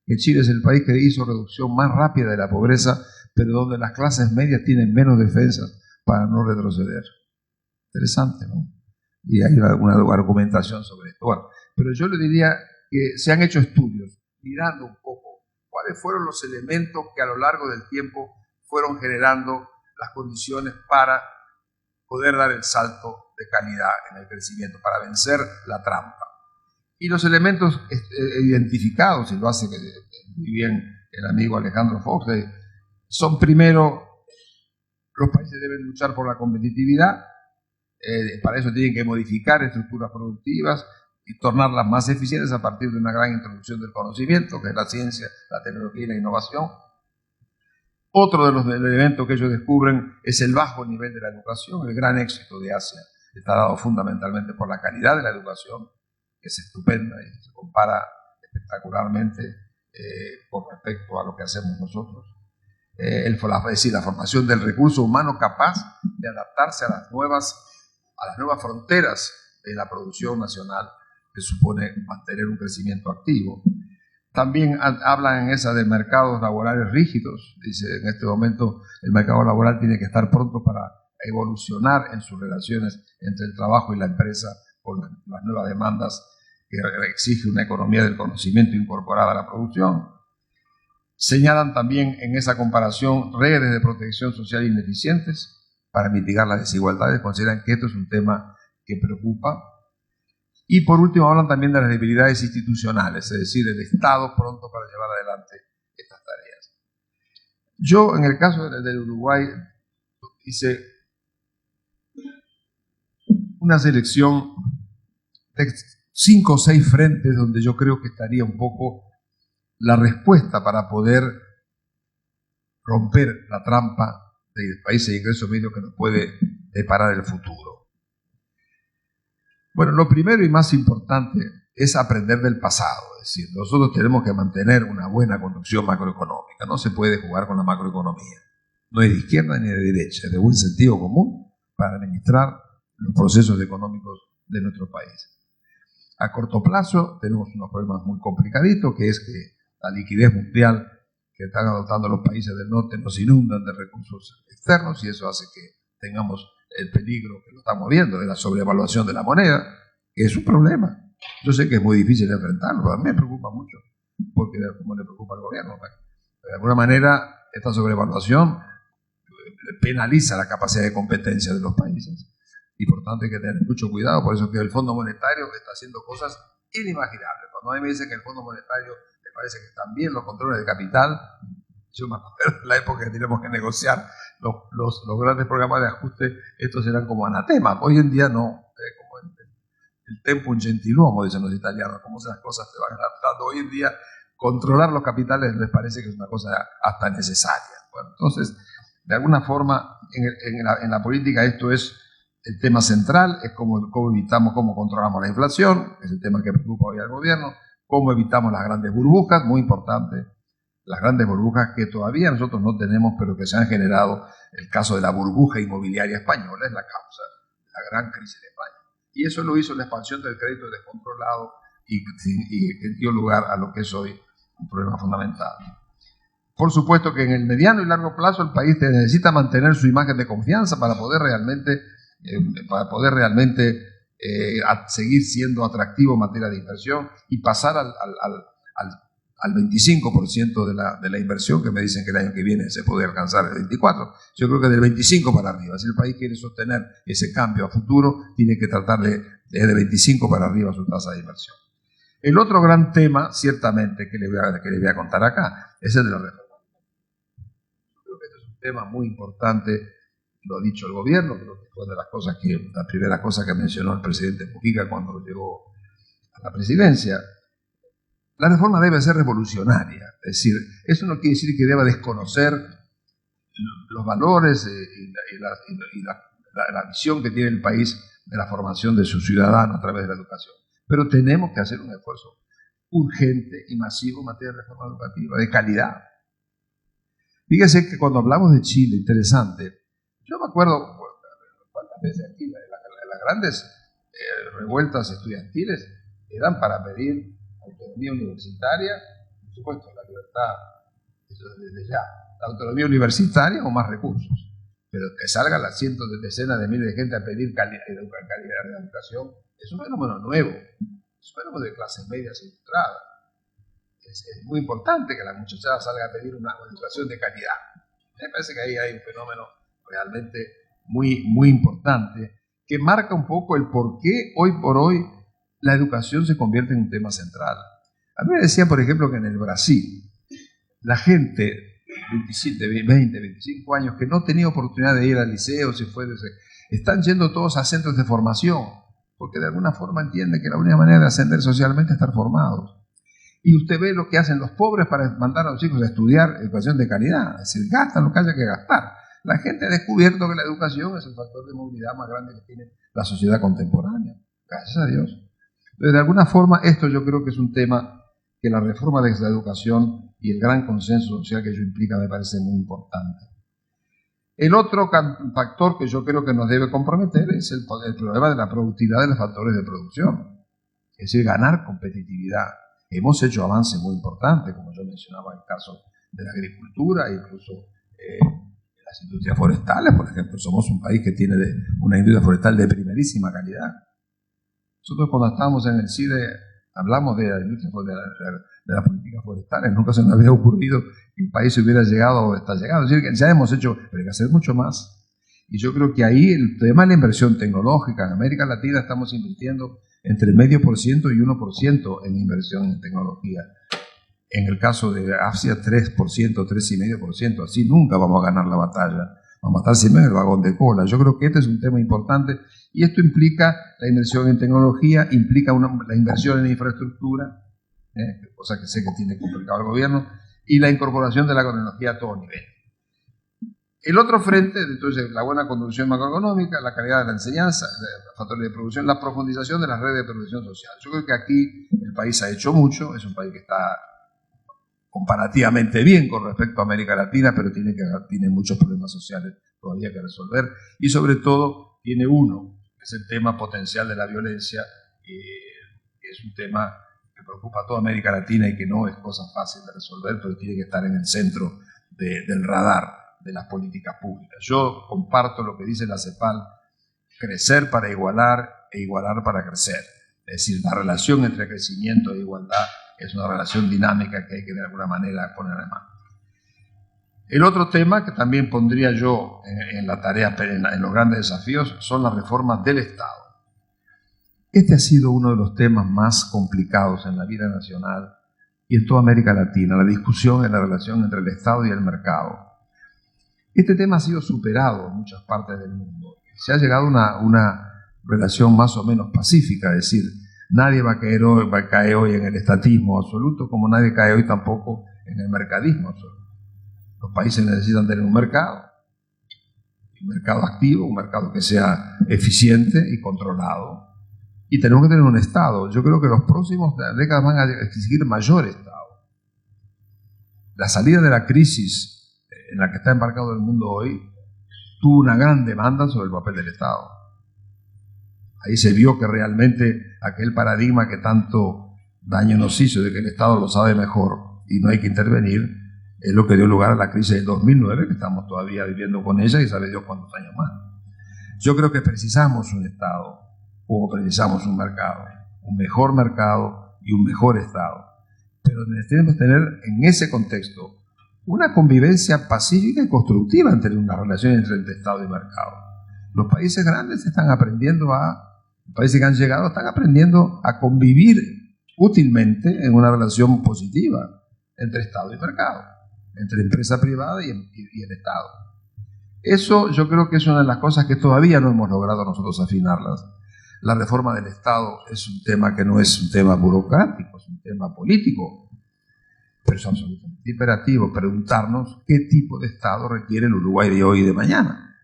que Chile es el país que hizo reducción más rápida de la pobreza, pero donde las clases medias tienen menos defensas para no retroceder. Interesante, ¿no? Y hay una argumentación sobre esto. Bueno, pero yo le diría que se han hecho estudios mirando un poco cuáles fueron los elementos que a lo largo del tiempo fueron generando las condiciones para poder dar el salto de calidad en el crecimiento, para vencer la trampa. Y los elementos identificados, y lo hace muy bien el amigo Alejandro Foxley, son primero, los países deben luchar por la competitividad, para eso tienen que modificar estructuras productivas y tornarlas más eficientes a partir de una gran introducción del conocimiento, que es la ciencia, la tecnología y la innovación. Otro de los elementos que ellos descubren es el bajo nivel de la educación. El gran éxito de Asia está dado fundamentalmente por la calidad de la educación, que es estupenda y se compara espectacularmente con respecto a lo que hacemos nosotros. Es decir, la formación del recurso humano capaz de adaptarse a las nuevas fronteras de la producción nacional, que supone mantener un crecimiento activo. También hablan en esa de mercados laborales rígidos. Dice, en este momento el mercado laboral tiene que estar pronto para evolucionar en sus relaciones entre el trabajo y la empresa con las nuevas demandas que exige una economía del conocimiento incorporada a la producción. Señalan también en esa comparación redes de protección social ineficientes para mitigar las desigualdades. Consideran que esto es un tema que preocupa. Y por último hablan también de las debilidades institucionales, es decir, el Estado pronto para llevar adelante estas tareas. Yo, en el caso del Uruguay, hice una selección de 5 o 6 frentes donde yo creo que estaría un poco la respuesta para poder romper la trampa de países de ingreso medio que nos puede deparar el futuro. Bueno, lo primero y más importante es aprender del pasado. Es decir, nosotros tenemos que mantener una buena conducción macroeconómica. No se puede jugar con la macroeconomía. No es de izquierda ni de derecha, es de buen sentido común para administrar los procesos económicos de nuestro país. A corto plazo tenemos unos problemas muy complicaditos, que es que la liquidez mundial que están adoptando los países del norte nos inundan de recursos externos y eso hace que tengamos el peligro que lo estamos viendo de la sobrevaluación de la moneda, que es un problema. Yo sé que es muy difícil de enfrentarlo, pero a mí me preocupa mucho, porque como le preocupa al gobierno. De alguna manera, esta sobrevaluación penaliza la capacidad de competencia de los países y por tanto hay que tener mucho cuidado. Por eso que el Fondo Monetario está haciendo cosas inimaginables. Cuando a mí me dicen que el Fondo Monetario me parece que están bien los controles de capital, yo me acuerdo de la época que teníamos que negociar los grandes programas de ajuste, estos eran como anatemas. Hoy en día no, como el tempo un gentiluomo, dicen los italianos, como esas cosas se van adaptando. Hoy en día controlar los capitales les parece que es una cosa hasta necesaria. Bueno, entonces, de alguna forma, en la política esto es el tema central, es cómo evitamos, cómo controlamos la inflación, es el tema que preocupa hoy al gobierno, cómo evitamos las grandes burbujas, muy importante, las grandes burbujas que todavía nosotros no tenemos, pero que se han generado. El caso de la burbuja inmobiliaria española es la causa la gran crisis de España. Y eso lo hizo la expansión del crédito descontrolado y que dio lugar a lo que es hoy un problema fundamental. Por supuesto que en el mediano y largo plazo el país necesita mantener su imagen de confianza para poder realmente seguir siendo atractivo en materia de inversión y pasar al 25% de la inversión, que me dicen que el año que viene se puede alcanzar el 24%. Yo creo que del 25% para arriba. Si el país quiere sostener ese cambio a futuro, tiene que tratar de 25% para arriba su tasa de inversión. El otro gran tema, ciertamente, que le voy a contar acá, es el de la reforma. Yo creo que este es un tema muy importante, lo ha dicho el gobierno, creo que fue la primera cosa que mencionó el presidente Mujica cuando llegó a la presidencia. La reforma debe ser revolucionaria, es decir, eso no quiere decir que deba desconocer los valores y la visión que tiene el país de la formación de sus ciudadanos a través de la educación. Pero tenemos que hacer un esfuerzo urgente y masivo en materia de reforma educativa, de calidad. Fíjese que cuando hablamos de Chile, interesante, yo me acuerdo cuántas veces aquí las grandes revueltas estudiantiles eran para pedir autonomía universitaria, por supuesto, la libertad, eso desde ya, la autonomía universitaria o más recursos, pero que salgan las cientos de decenas de miles de gente a pedir calidad de educación, es un fenómeno nuevo, es un fenómeno de clases medias ilustradas. Es muy importante que la muchachada salga a pedir una educación de calidad. Me parece que ahí hay un fenómeno realmente muy, muy importante que marca un poco el por qué hoy por hoy la educación se convierte en un tema central. A mí me decían, por ejemplo, que en el Brasil, la gente de 20, 25 años que no tenía oportunidad de ir al liceo, están yendo todos a centros de formación, porque de alguna forma entienden que la única manera de ascender socialmente es estar formados. Y usted ve lo que hacen los pobres para mandar a los hijos a estudiar educación de calidad, es decir, gastan lo que haya que gastar. La gente ha descubierto que la educación es el factor de movilidad más grande que tiene la sociedad contemporánea. Gracias a Dios. Pero de alguna forma esto yo creo que es un tema que la reforma de la educación y el gran consenso social que ello implica me parece muy importante. El otro factor que yo creo que nos debe comprometer es el problema de la productividad de los factores de producción, es decir, ganar competitividad. Hemos hecho avances muy importantes, como yo mencionaba en el caso de la agricultura, incluso las industrias forestales, por ejemplo. Somos un país que tiene una industria forestal de primerísima calidad. Nosotros cuando estábamos en el CIDE hablamos de la industria de las políticas forestales, nunca se nos había ocurrido que el país hubiera llegado o está llegando. Es decir, que ya hemos hecho, pero hay que hacer mucho más. Y yo creo que ahí el tema de la inversión tecnológica, en América Latina estamos invirtiendo entre el 0,5% y 1% en inversión en tecnología. En el caso de Asia, 3%, 3,5%. Así nunca vamos a ganar la batalla. Vamos a estar siempre en el vagón de cola. Yo creo que este es un tema importante y esto implica la inversión en tecnología, implica la inversión en infraestructura, cosa que sé que tiene complicado el gobierno, y la incorporación de la tecnología a todo nivel. El otro frente, entonces, la buena conducción macroeconómica, la calidad de la enseñanza, los factores de producción, la profundización de las redes de protección social. Yo creo que aquí el país ha hecho mucho, es un país que está comparativamente bien con respecto a América Latina, pero tiene muchos problemas sociales todavía que resolver, y sobre todo tiene uno, que es el tema potencial de la violencia, que es un tema que preocupa a toda América Latina y que no es cosa fácil de resolver, pero tiene que estar en el centro del radar de las políticas públicas. Yo comparto lo que dice la CEPAL, crecer para igualar e igualar para crecer. Es decir, la relación entre crecimiento e igualdad es una relación dinámica que hay que de alguna manera poner en mano. El otro tema que también pondría yo en la tarea, en los grandes desafíos, son las reformas del Estado. Este ha sido uno de los temas más complicados en la vida nacional y en toda América Latina, la discusión en la relación entre el Estado y el mercado. Este tema ha sido superado en muchas partes del mundo. Se ha llegado a una relación más o menos pacífica, es decir, nadie va a caer hoy en el estatismo absoluto, como nadie cae hoy tampoco en el mercadismo absoluto. Los países necesitan tener un mercado activo, un mercado que sea eficiente y controlado. Y tenemos que tener un Estado. Yo creo que los próximos décadas van a exigir mayor Estado. La salida de la crisis en la que está embarcado el mundo hoy tuvo una gran demanda sobre el papel del Estado. Ahí se vio que realmente aquel paradigma que tanto daño nos hizo de que el Estado lo sabe mejor y no hay que intervenir, es lo que dio lugar a la crisis del 2009, que estamos todavía viviendo con ella y sabe Dios cuántos años más. Yo creo que precisamos un Estado, como precisamos un mercado, un mejor mercado y un mejor Estado. Pero tenemos que tener en ese contexto una convivencia pacífica y constructiva entre una relación entre Estado y mercado. Los países grandes están aprendiendo los países que han llegado están aprendiendo a convivir útilmente en una relación positiva entre Estado y mercado, entre empresa privada y el Estado. Eso yo creo que es una de las cosas que todavía no hemos logrado nosotros afinarlas. La reforma del Estado es un tema que no es un tema burocrático, es un tema político, pero es absolutamente imperativo preguntarnos qué tipo de Estado requiere el Uruguay de hoy y de mañana.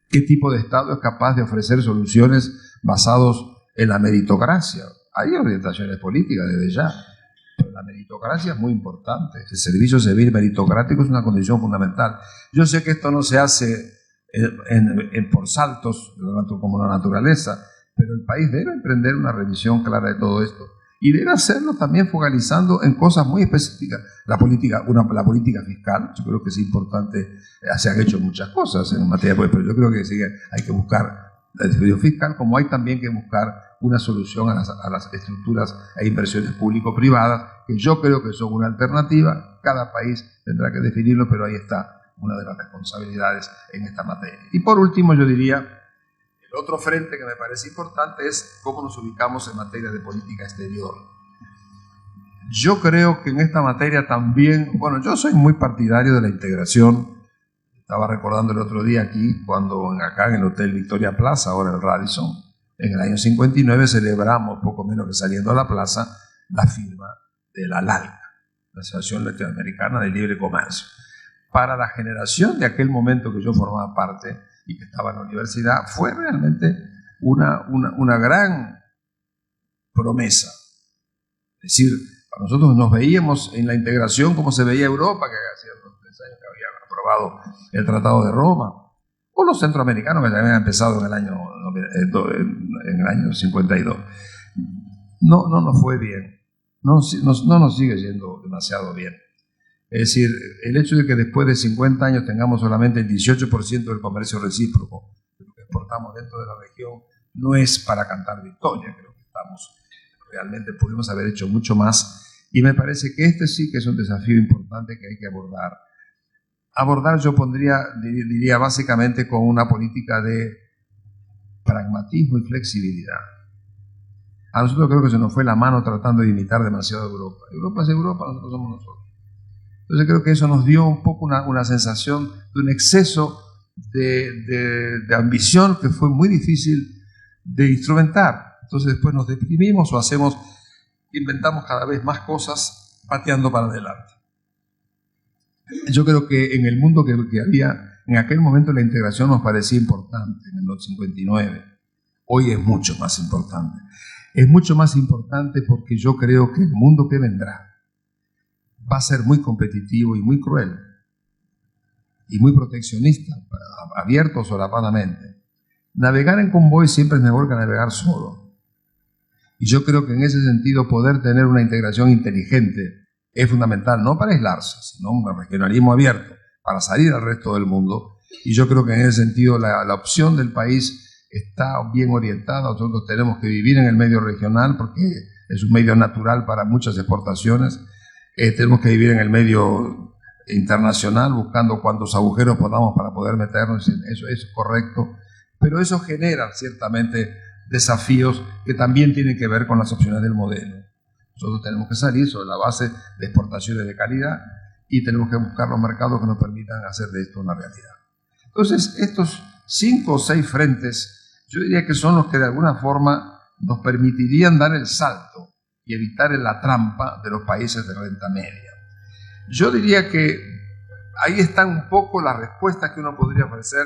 ¿Qué tipo de Estado es capaz de ofrecer soluciones basadas en la meritocracia? Hay orientaciones políticas desde ya, pero la meritocracia es muy importante. El servicio civil meritocrático es una condición fundamental. Yo sé que esto no se hace por saltos como la naturaleza, pero el país debe emprender una revisión clara de todo esto y debe hacerlo también focalizando en cosas muy específicas. La política fiscal, yo creo que es importante. Se han hecho muchas cosas en materia, pero yo creo que sí hay que buscar el desarrollo fiscal, como hay también que buscar una solución a las estructuras e inversiones público-privadas, que yo creo que son una alternativa. Cada país tendrá que definirlo, pero ahí está una de las responsabilidades en esta materia. Y por último, yo diría, el otro frente que me parece importante es cómo nos ubicamos en materia de política exterior. Yo creo que en esta materia también, bueno, yo soy muy partidario de la integración. Estaba recordando el otro día aquí, cuando acá en el Hotel Victoria Plaza, ahora el Radisson, en el año 59 celebramos, poco menos que saliendo a la plaza, la firma de la LALCA, la Asociación Latinoamericana de Libre Comercio. Para la generación de aquel momento que yo formaba parte y que estaba en la universidad, fue realmente una gran promesa. Es decir, para nosotros nos veíamos en la integración como se veía Europa, que hacía 3 años que había aprobado el Tratado de Roma, o los centroamericanos que ya habían empezado en el año 52. No nos fue bien, no nos sigue yendo demasiado bien. Es decir, el hecho de que después de 50 años tengamos solamente el 18% del comercio recíproco de lo que exportamos dentro de la región no es para cantar victoria. Creo que realmente pudimos haber hecho mucho más, y me parece que este sí que es un desafío importante que hay que abordar. Yo diría básicamente con una política de pragmatismo y flexibilidad. A nosotros creo que se nos fue la mano tratando de imitar demasiado a Europa. Europa es Europa, nosotros somos nosotros. Entonces creo que eso nos dio un poco una sensación de un exceso de ambición que fue muy difícil de instrumentar. Entonces después nos deprimimos o inventamos cada vez más cosas pateando para adelante. Yo creo que en el mundo que había, en aquel momento la integración nos parecía importante, en el 59. Hoy es mucho más importante. Es mucho más importante porque yo creo que el mundo que vendrá va a ser muy competitivo y muy cruel y muy proteccionista, abierto solapadamente. Navegar en convoy siempre es mejor que navegar solo. Y yo creo que en ese sentido poder tener una integración inteligente es fundamental, no para aislarse, sino un regionalismo abierto, para salir al resto del mundo. Y yo creo que en ese sentido la opción del país está bien orientada. Nosotros tenemos que vivir en el medio regional porque es un medio natural para muchas exportaciones. Tenemos que vivir en el medio internacional buscando cuantos agujeros podamos para poder meternos. Eso es correcto, pero eso genera ciertamente desafíos que también tienen que ver con las opciones del modelo. Nosotros tenemos que salir sobre la base de exportaciones de calidad y tenemos que buscar los mercados que nos permitan hacer de esto una realidad. Entonces, estos 5 o 6 frentes, yo diría que son los que de alguna forma nos permitirían dar el salto y evitar la trampa de los países de renta media. Yo diría que ahí están un poco las respuestas que uno podría ofrecer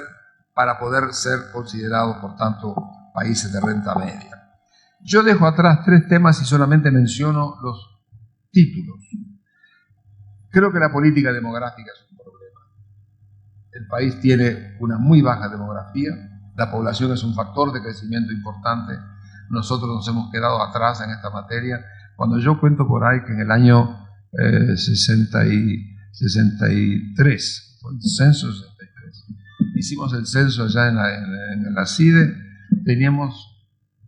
para poder ser considerados, por tanto, países de renta media. Yo dejo atrás 3 temas y solamente menciono los títulos. Creo que la política demográfica es un problema. El país tiene una muy baja demografía, La población es un factor de crecimiento importante. Nosotros nos hemos quedado atrás en esta materia. Cuando yo cuento por ahí que en el año 63, fue el censo 63, hicimos el censo allá en la CIDE, teníamos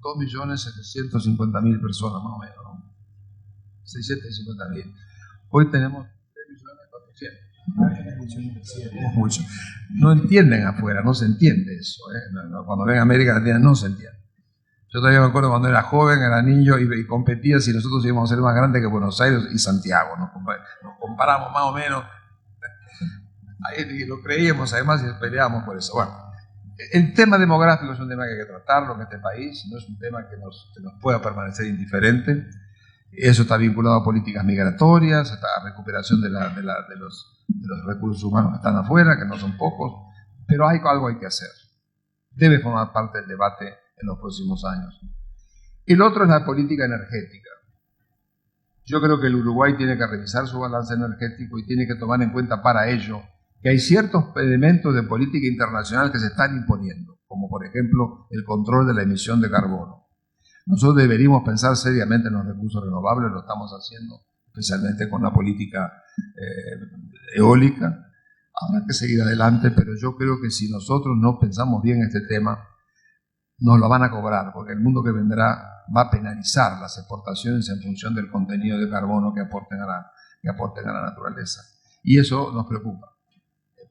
2.750.000 personas, más o menos, ¿no? 650.000. Hoy tenemos 3.400.000. Mucho. No entienden afuera, no se entiende eso. Cuando ven a América Latina no se entiende. Yo todavía me acuerdo cuando era joven, era niño y competía si nosotros íbamos a ser más grandes que Buenos Aires y Santiago. Nos comparamos más o menos. Ahí lo creíamos además y peleábamos por eso. Bueno, el tema demográfico es un tema que hay que tratarlo en este país, no es un tema que nos pueda permanecer indiferente. Eso está vinculado a políticas migratorias, a recuperación de los recursos humanos que están afuera, que no son pocos, pero algo hay que hacer. Debe formar parte del debate en los próximos años. El otro es la política energética. Yo creo que el Uruguay tiene que revisar su balance energético y tiene que tomar en cuenta para ello que hay ciertos elementos de política internacional que se están imponiendo, como por ejemplo el control de la emisión de carbono. Nosotros deberíamos pensar seriamente en los recursos renovables, lo estamos haciendo, especialmente con la política eólica. Habrá que seguir adelante, pero yo creo que si nosotros no pensamos bien este tema, nos lo van a cobrar, porque el mundo que vendrá va a penalizar las exportaciones en función del contenido de carbono que aporten a la naturaleza. Y eso nos preocupa.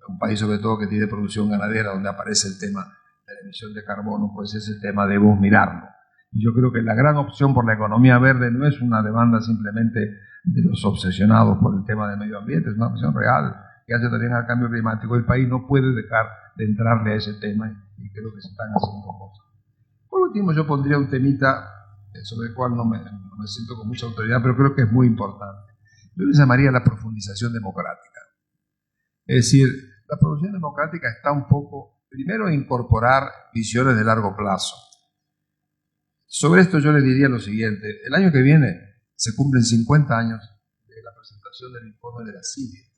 Un país sobre todo que tiene producción ganadera, donde aparece el tema de la emisión de carbono, pues ese tema debemos mirarlo. Y yo creo que la gran opción por la economía verde no es una demanda simplemente de los obsesionados por el tema del medio ambiente, es una opción real que hace también al cambio climático. El país no puede dejar de entrarle a ese tema y creo que se están haciendo cosas. Por último, yo pondría un temita sobre el cual no me siento con mucha autoridad, pero creo que es muy importante. Yo le llamaría la profundización democrática. Es decir, la profundización democrática está un poco, primero, en incorporar visiones de largo plazo. Sobre esto yo le diría lo siguiente. El año que viene se cumplen 50 años de la presentación del informe de la CIDE.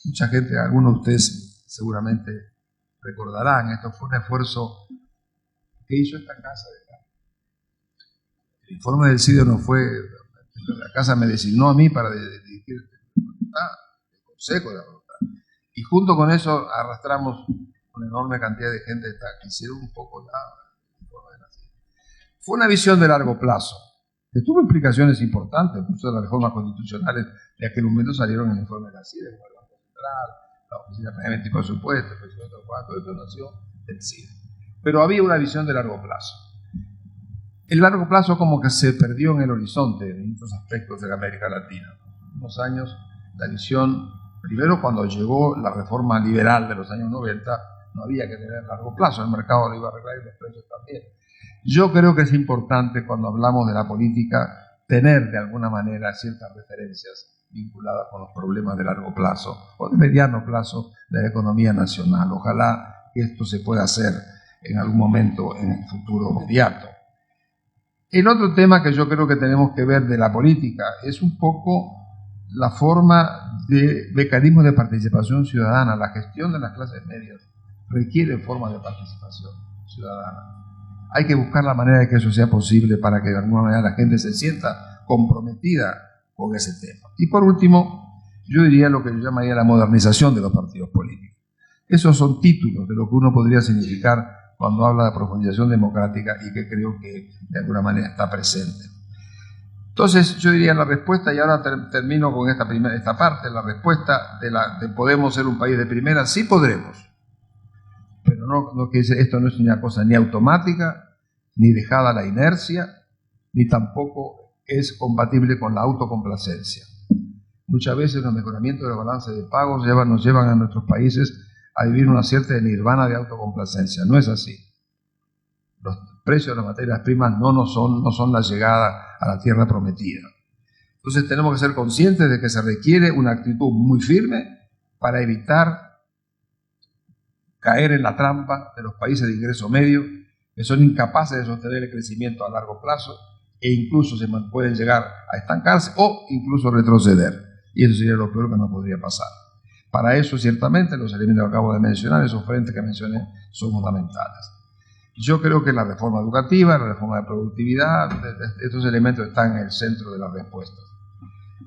Mucha gente, algunos de ustedes seguramente recordarán, esto fue un esfuerzo que hizo esta casa de acá. El informe del CIDE no fue, la casa me designó a mí para dirigir el consejo de la voluntad. Y junto con eso arrastramos una enorme cantidad de gente que hicieron un poco el informe de la CIDE. Fue una visión de largo plazo, que tuvo implicaciones importantes. Muchas de las reformas constitucionales de aquel momento salieron en el informe de la CIDE, como el Banco Central, la Oficina Permanente y Presupuesto, el Presupuesto de Cuarto de Donación, del CIDE. Pero había una visión de largo plazo. El largo plazo como que se perdió en el horizonte en muchos aspectos de la América Latina. En unos años, la visión, primero cuando llegó la reforma liberal de los años 90, no había que tener largo plazo, el mercado lo iba a arreglar y los precios también. Yo creo que es importante cuando hablamos de la política tener de alguna manera ciertas referencias vinculadas con los problemas de largo plazo o de mediano plazo de la economía nacional. Ojalá que esto se pueda hacer en algún momento en el futuro inmediato. El otro tema que yo creo que tenemos que ver de la política es un poco la forma de mecanismos de participación ciudadana. La gestión de las clases medias requiere formas de participación ciudadana. Hay que buscar la manera de que eso sea posible para que de alguna manera la gente se sienta comprometida con ese tema. Y por último, yo diría lo que yo llamaría la modernización de los partidos políticos. Esos son títulos de lo que uno podría significar cuando habla de profundización democrática y que creo que de alguna manera está presente. Entonces yo diría la respuesta, y ahora termino con esta parte, la respuesta de podemos ser un país de primera, sí podremos. Pero no que esto no es una cosa ni automática, ni dejada a la inercia, ni tampoco es compatible con la autocomplacencia. Muchas veces los mejoramientos de la balanza de pagos nos llevan a nuestros países a vivir una cierta nirvana de autocomplacencia. No es así. Los precios de las materias primas no son la llegada a la tierra prometida. Entonces tenemos que ser conscientes de que se requiere una actitud muy firme para evitar caer en la trampa de los países de ingreso medio, que son incapaces de sostener el crecimiento a largo plazo e incluso se pueden llegar a estancarse o incluso retroceder. Y eso sería lo peor que nos podría pasar. Para eso, ciertamente, los elementos que acabo de mencionar, esos frentes que mencioné, son fundamentales. Yo creo que la reforma educativa, la reforma de productividad, estos elementos están en el centro de las respuestas.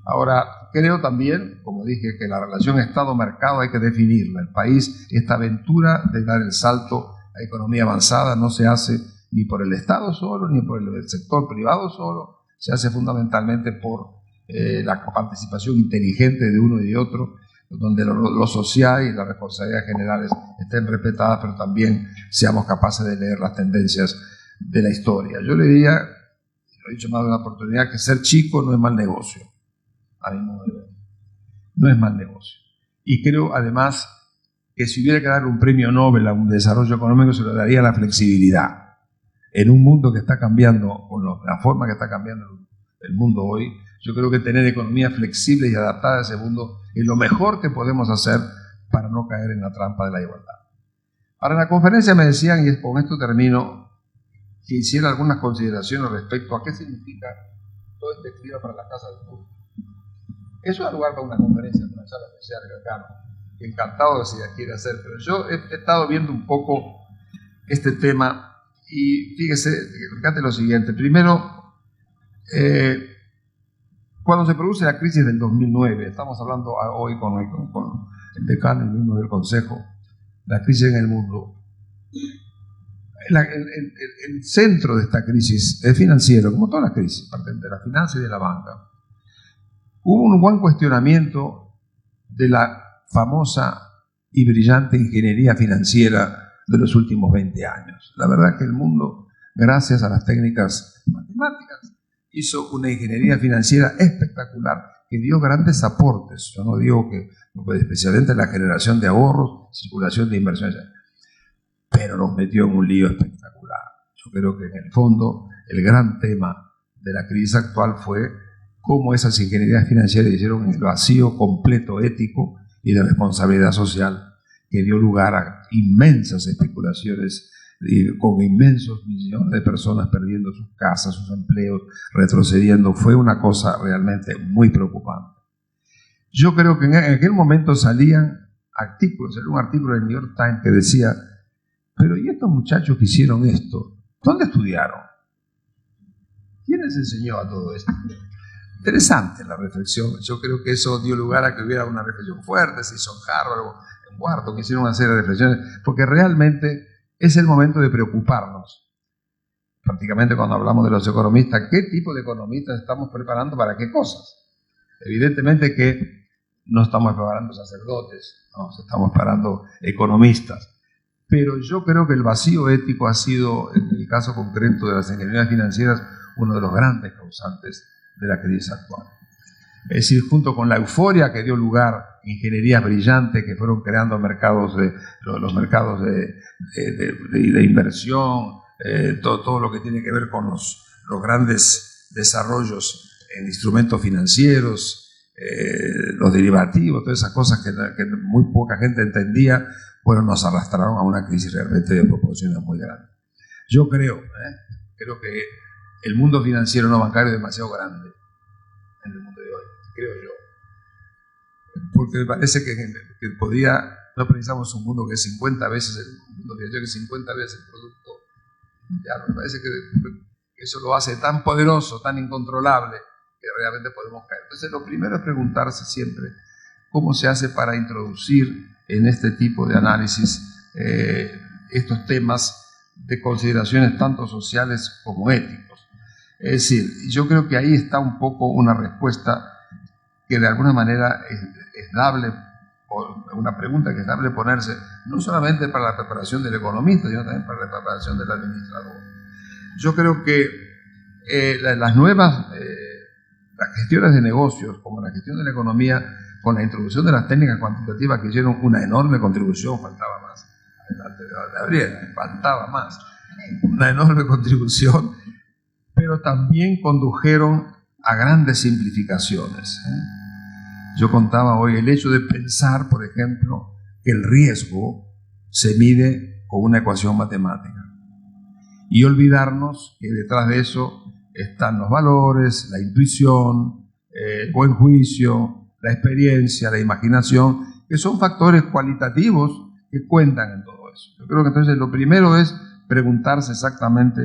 Ahora, creo también, como dije, que la relación Estado-mercado hay que definirla. El país, esta aventura de dar el salto a economía avanzada no se hace ni por el Estado solo, ni por el sector privado solo, se hace fundamentalmente por la participación inteligente de uno y de otro, donde lo social y las responsabilidades generales estén respetadas, pero también seamos capaces de leer las tendencias de la historia. Yo le diría, lo he dicho más de una oportunidad, que ser chico no es mal negocio. A mí no es mal negocio. Y creo, además, que si hubiera que darle un premio Nobel a un desarrollo económico, se lo daría a la flexibilidad. En un mundo que está cambiando, con la forma que está cambiando el mundo hoy, yo creo que tener economías flexibles y adaptadas a ese mundo es lo mejor que podemos hacer para no caer en la trampa de la igualdad. Ahora, en la conferencia me decían, y con esto termino, que hiciera algunas consideraciones respecto a qué significa todo este clima para la Casa del Público. Eso da lugar para una conferencia, para una sala especial acá. Encantado de si la quiere hacer, pero yo he estado viendo un poco este tema y fíjese, fíjate lo siguiente. Primero, cuando se produce la crisis del 2009, estamos hablando hoy con el decano y el mismo del Consejo, la crisis en el mundo. El centro de esta crisis es financiero, como todas las crisis, parte de la finanza y de la banca. Hubo un buen cuestionamiento de la famosa y brillante ingeniería financiera de los últimos 20 años. La verdad que el mundo, gracias a las técnicas matemáticas, hizo una ingeniería financiera espectacular que dio grandes aportes. Yo no digo que, especialmente la generación de ahorros, circulación de inversiones, pero nos metió en un lío espectacular. Yo creo que en el fondo el gran tema de la crisis actual fue cómo esas ingenierías financieras hicieron el vacío completo ético y de responsabilidad social que dio lugar a inmensas especulaciones con inmensos millones de personas perdiendo sus casas, sus empleos, retrocediendo. Fue una cosa realmente muy preocupante. Yo creo que en aquel momento salían artículos, salió un artículo del New York Times que decía, pero ¿y estos muchachos que hicieron esto? ¿Dónde estudiaron? ¿Quién les enseñó a todo esto? Interesante la reflexión. Yo creo que eso dio lugar a que hubiera una reflexión fuerte, se hizo en Harvard, en Wharton, que hicieron una serie de reflexiones, porque realmente es el momento de preocuparnos. Prácticamente cuando hablamos de los economistas, ¿qué tipo de economistas estamos preparando para qué cosas? Evidentemente que no estamos preparando sacerdotes, no, estamos preparando economistas. Pero yo creo que el vacío ético ha sido, en el caso concreto de las ingenierías financieras, uno de los grandes causantes de la crisis actual. Es decir, junto con la euforia que dio lugar a ingenierías brillantes que fueron creando mercados los mercados de inversión, todo lo que tiene que ver con los grandes desarrollos en instrumentos financieros, los derivativos, todas esas cosas que muy poca gente entendía, bueno, nos arrastraron a una crisis realmente de proporciones muy grandes. Yo creo que el mundo financiero no bancario es demasiado grande en el mundo de hoy, creo yo. Porque me parece que no precisamos un mundo que es 50 veces el mundo financiero, que es 50 veces el producto. Ya me parece que eso lo hace tan poderoso, tan incontrolable, que realmente podemos caer. Entonces, lo primero es preguntarse siempre cómo se hace para introducir en este tipo de análisis estos temas de consideraciones tanto sociales como éticos. Es decir, yo creo que ahí está un poco una respuesta que de alguna manera es dable, o una pregunta que es dable ponerse, no solamente para la preparación del economista, sino también para la preparación del administrador. Yo creo que las nuevas las gestiones de negocios, como la gestión de la economía, con la introducción de las técnicas cuantitativas que hicieron una enorme contribución, faltaba más, faltaba más, una enorme contribución, pero también condujeron a grandes simplificaciones. Yo contaba hoy el hecho de pensar, por ejemplo, que el riesgo se mide con una ecuación matemática y olvidarnos que detrás de eso están los valores, la intuición, el buen juicio, la experiencia, la imaginación, que son factores cualitativos que cuentan en todo eso. Yo creo que entonces lo primero es preguntarse exactamente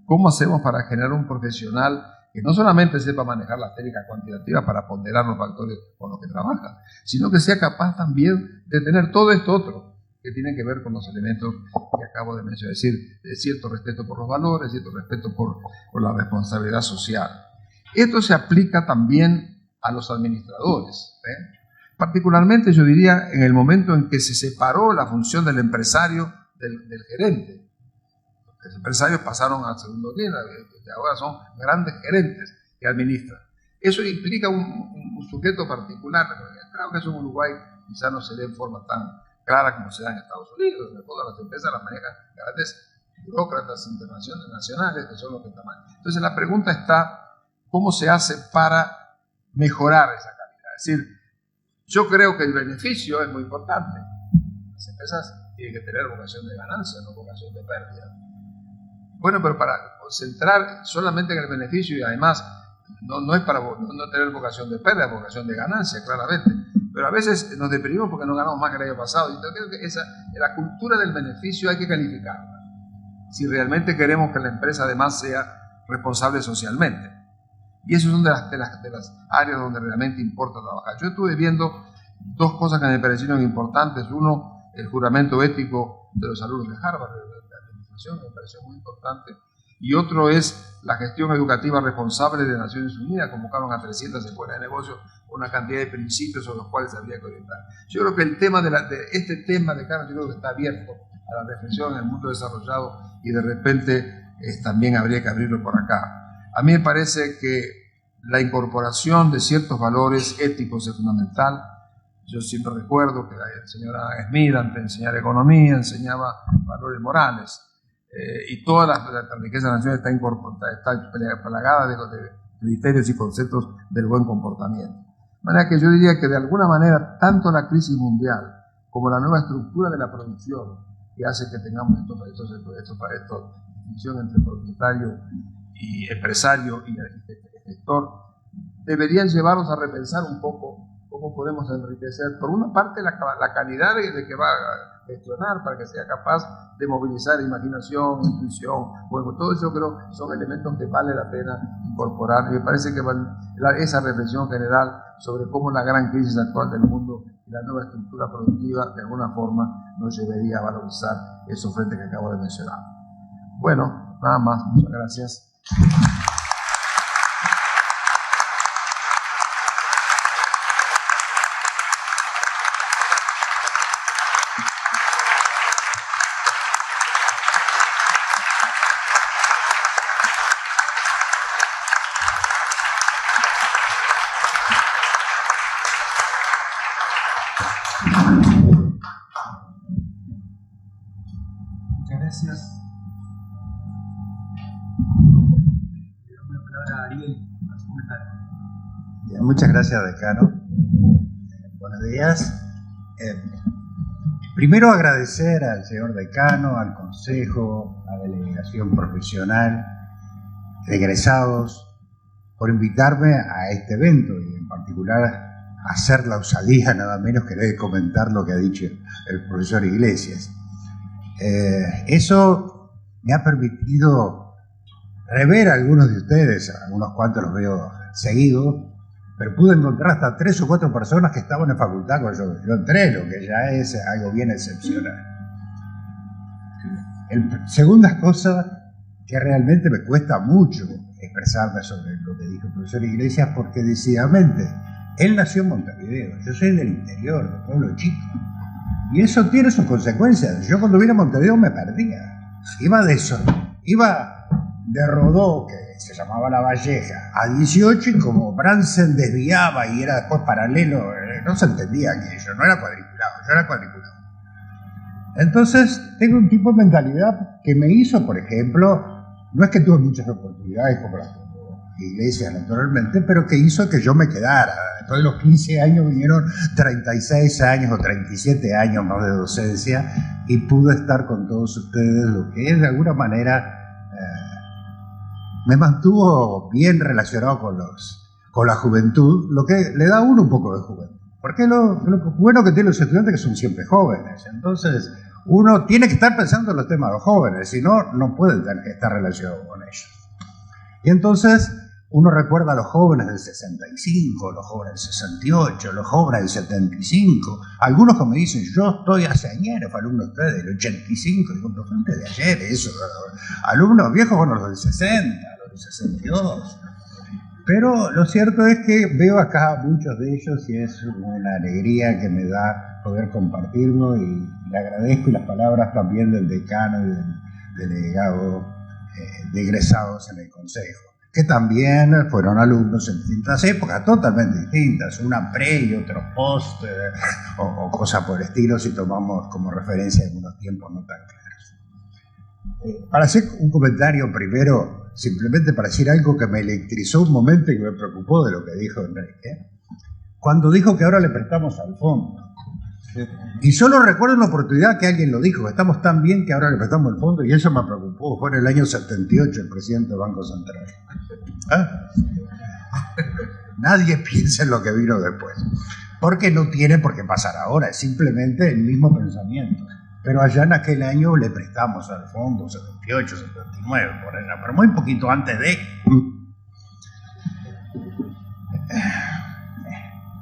cómo hacemos para generar un profesional que no solamente sepa manejar la técnica cuantitativa para ponderar los factores con los que trabaja, sino que sea capaz también de tener todo esto otro que tiene que ver con los elementos que acabo de mencionar, es decir, de cierto respeto por los valores, cierto respeto por la responsabilidad social. Esto se aplica también a los administradores, particularmente yo diría en el momento en que se separó la función del empresario del gerente. Los empresarios pasaron al segundo nivel, ahora son grandes gerentes que administran. Eso implica un sujeto particular. Creo que eso en Uruguay quizás no se dé en forma tan clara como se da en Estados Unidos, donde todas las empresas las manejan grandes burócratas internacionales, nacionales, que son los que están mal. Entonces la pregunta está, ¿cómo se hace para mejorar esa calidad? Es decir, yo creo que el beneficio es muy importante. Las empresas tienen que tener vocación de ganancia, no vocación de pérdida. Bueno, pero para concentrar solamente en el beneficio y además no es para no tener vocación de pérdida, vocación de ganancia, claramente. Pero a veces nos deprimimos porque no ganamos más que el año pasado. Y creo que la cultura del beneficio hay que calificarla. Si realmente queremos que la empresa además sea responsable socialmente. Y eso es una de las áreas donde realmente importa trabajar. Yo estuve viendo dos cosas que me parecieron importantes. Uno, el juramento ético de los alumnos de Harvard, me pareció muy importante, y otro es la gestión educativa responsable de Naciones Unidas. Convocaron a 300 escuelas de negocios con una cantidad de principios sobre los cuales habría que orientar. Yo creo que el tema este tema de Carlos, yo creo que está abierto a la reflexión en el mundo desarrollado y de repente también habría que abrirlo por acá. A mí me parece que la incorporación de ciertos valores éticos es fundamental. Yo siempre recuerdo que la señora Smith, antes de enseñar economía, enseñaba valores morales. Y toda la riqueza de la nación está plagada de criterios y conceptos del buen comportamiento. De manera que yo diría que de alguna manera tanto la crisis mundial como la nueva estructura de la producción que hace que tengamos esta distinción entre propietario y empresario y gestor deberían llevarnos a repensar un poco cómo podemos enriquecer, por una parte, la calidad de que va a gestionar para que sea capaz de movilizar imaginación, intuición, bueno, todo eso creo que son elementos que vale la pena incorporar. Y me parece que esa reflexión general sobre cómo la gran crisis actual del mundo y la nueva estructura productiva de alguna forma nos llevaría a valorizar esos frentes que acabo de mencionar. Bueno, nada más, muchas gracias. Gracias. Muchas gracias, decano. Buenos días. Primero agradecer al señor decano, al consejo, a la delegación profesional, de egresados, por invitarme a este evento y en particular a hacer la osadía nada menos que de comentar lo que ha dicho el profesor Iglesias. Eso me ha permitido rever a algunos de ustedes, a unos cuantos los veo seguido, pero pude encontrar hasta 3 o 4 personas que estaban en facultad cuando yo entré, lo que ya es algo bien excepcional. Segunda cosa, que realmente me cuesta mucho expresarme sobre lo que dijo el profesor Iglesias, porque decididamente, él nació en Montevideo, yo soy del interior, del pueblo chico. Y eso tiene sus consecuencias. Yo cuando vine a Montevideo me perdía. Iba de Rodó, que se llamaba La Valleja, a 18 y como Bransen desviaba y era después paralelo, no se entendía aquello, no era cuadriculado, yo era cuadriculado. Entonces tengo un tipo de mentalidad que me hizo, por ejemplo, no es que tuve muchas oportunidades como las Iglesias naturalmente, pero que hizo que yo me quedara. Después de los 15 años vinieron 36 años o 37 años más de docencia y pude estar con todos ustedes, lo que de alguna manera me mantuvo bien relacionado con la juventud, lo que le da a uno un poco de juventud. Porque lo bueno que tienen los estudiantes que son siempre jóvenes. Entonces uno tiene que estar pensando en los temas de los jóvenes, si no, no pueden estar relacionados con ellos. Y entonces uno recuerda a los jóvenes del 65, los jóvenes del 68, los jóvenes del 75. Algunos que me dicen, yo estoy hace años, alumnos ustedes del 85, digo, pero fue antes de ayer eso. Alumnos viejos, bueno, los del 60, los del 62. Pero lo cierto es que veo acá muchos de ellos y es una alegría que me da poder compartirlo y le agradezco, y las palabras también del decano y del delegado de egresados en el Consejo, que también fueron alumnos en distintas épocas, totalmente distintas, una pre y otro post, o cosas por el estilo, si tomamos como referencia algunos tiempos no tan claros. Para hacer un comentario primero, simplemente para decir algo que me electrizó un momento y que me preocupó de lo que dijo Enrique, cuando dijo que ahora le prestamos al fondo. Y solo recuerdo una oportunidad que alguien lo dijo, que estamos tan bien que ahora le prestamos el fondo, y eso me preocupó. Fue en el año 78 el presidente del Banco Central. Nadie piensa en lo que vino después, porque no tiene por qué pasar ahora, es simplemente el mismo pensamiento. Pero allá en aquel año le prestamos al fondo, 78, 79, por allá, pero muy poquito antes de...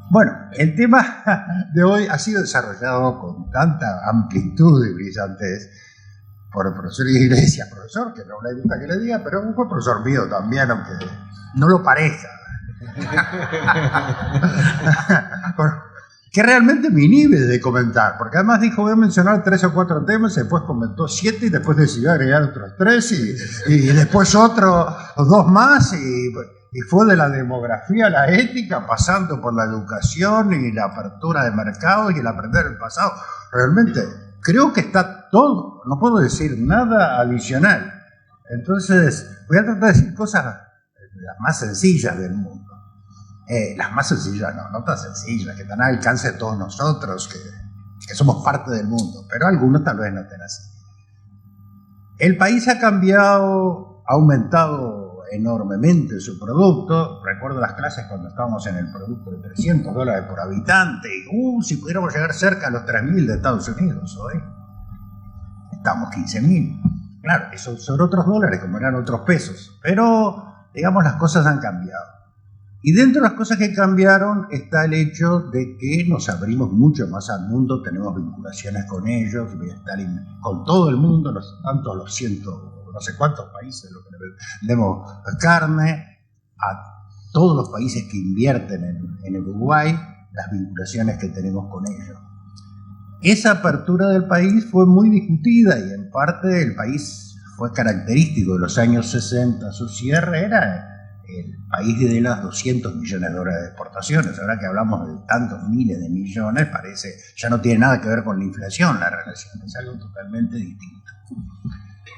Bueno, el tema de hoy ha sido desarrollado con tanta amplitud y brillantez por el profesor Iglesias, profesor, que no le gusta que le diga, pero fue profesor mío también, aunque no lo parezca. Que realmente me inhibe de comentar, porque además dijo, voy a mencionar 3 o 4 temas, y después comentó 7, y después decidió agregar otros 3, y después otros 2 más, y fue de la demografía a la ética, pasando por la educación y la apertura de mercados y el aprender el pasado. Realmente creo que está todo, no puedo decir nada adicional. Entonces voy a tratar de decir cosas las más sencillas del mundo. Las más sencillas, no tan sencillas, que están al alcance de todos nosotros, que somos parte del mundo, pero algunos tal vez no estén así. El país ha cambiado, ha aumentado enormemente su producto. Recuerdo las clases cuando estábamos en el producto de $300 por habitante, y si pudiéramos llegar cerca a los 3.000 de Estados Unidos hoy, estamos 15.000. Claro, esos son otros dólares, como eran otros pesos, pero digamos las cosas han cambiado. Y dentro de las cosas que cambiaron está el hecho de que nos abrimos mucho más al mundo, tenemos vinculaciones con ellos, con todo el mundo, tanto los no sé cuántos países, lo que le vendemos carne, a todos los países que invierten en Uruguay, las vinculaciones que tenemos con ellos. Esa apertura del país fue muy discutida y en parte el país fue característico de los años 60, su cierre era el país de los $200 millones de exportaciones. Ahora que hablamos de tantos miles de millones, parece, ya no tiene nada que ver con la inflación la relación, es algo totalmente distinto.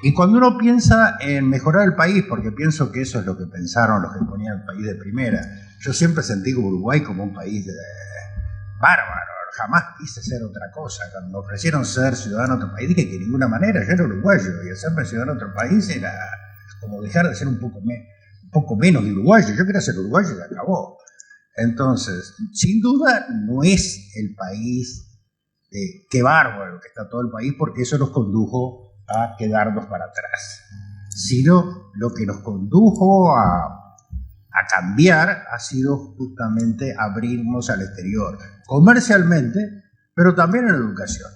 Y cuando uno piensa en mejorar el país, porque pienso que eso es lo que pensaron los que ponían el país de primera, yo siempre sentí que Uruguay como un país bárbaro, jamás quise ser otra cosa. Cuando me ofrecieron ser ciudadano de otro país, dije que de ninguna manera, yo era uruguayo, y hacerme ciudadano de otro país era como dejar de ser un poco menos de uruguayo. Yo quería ser uruguayo y se acabó. Entonces, sin duda, no es el país de qué bárbaro que está todo el país, porque eso nos condujo a quedarnos para atrás, sino lo que nos condujo a cambiar ha sido justamente abrirnos al exterior, comercialmente, pero también en educación.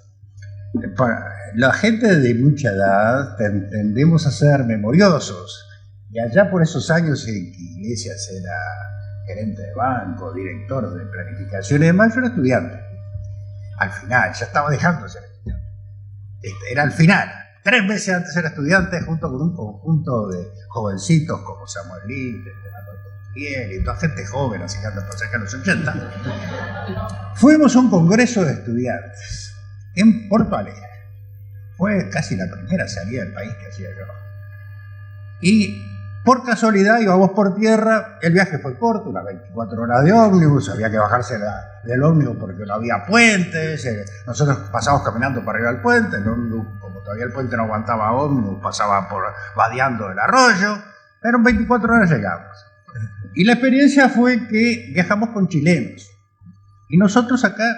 La gente de mucha edad tendemos a ser memoriosos, y allá por esos años en que Iglesias era gerente de banco, director de planificación y demás, yo era estudiante. Al final, ya estaba dejando de ser estudiante. Era al final. 3 meses antes era estudiante, junto con un conjunto de jovencitos como Samuel Linde, y toda gente joven, así que anda por cerca de los 80. Fuimos a un congreso de estudiantes en Porto Alegre. Fue casi la primera salida del país que hacía yo. Y por casualidad íbamos por tierra, el viaje fue corto, unas 24 horas de ómnibus, había que bajarse del ómnibus porque no había puentes, nosotros pasamos caminando para arriba del puente, el ómnibus, como todavía el puente no aguantaba ómnibus, pasaba vadeando el arroyo, pero en 24 horas llegamos. Y la experiencia fue que viajamos con chilenos, y nosotros acá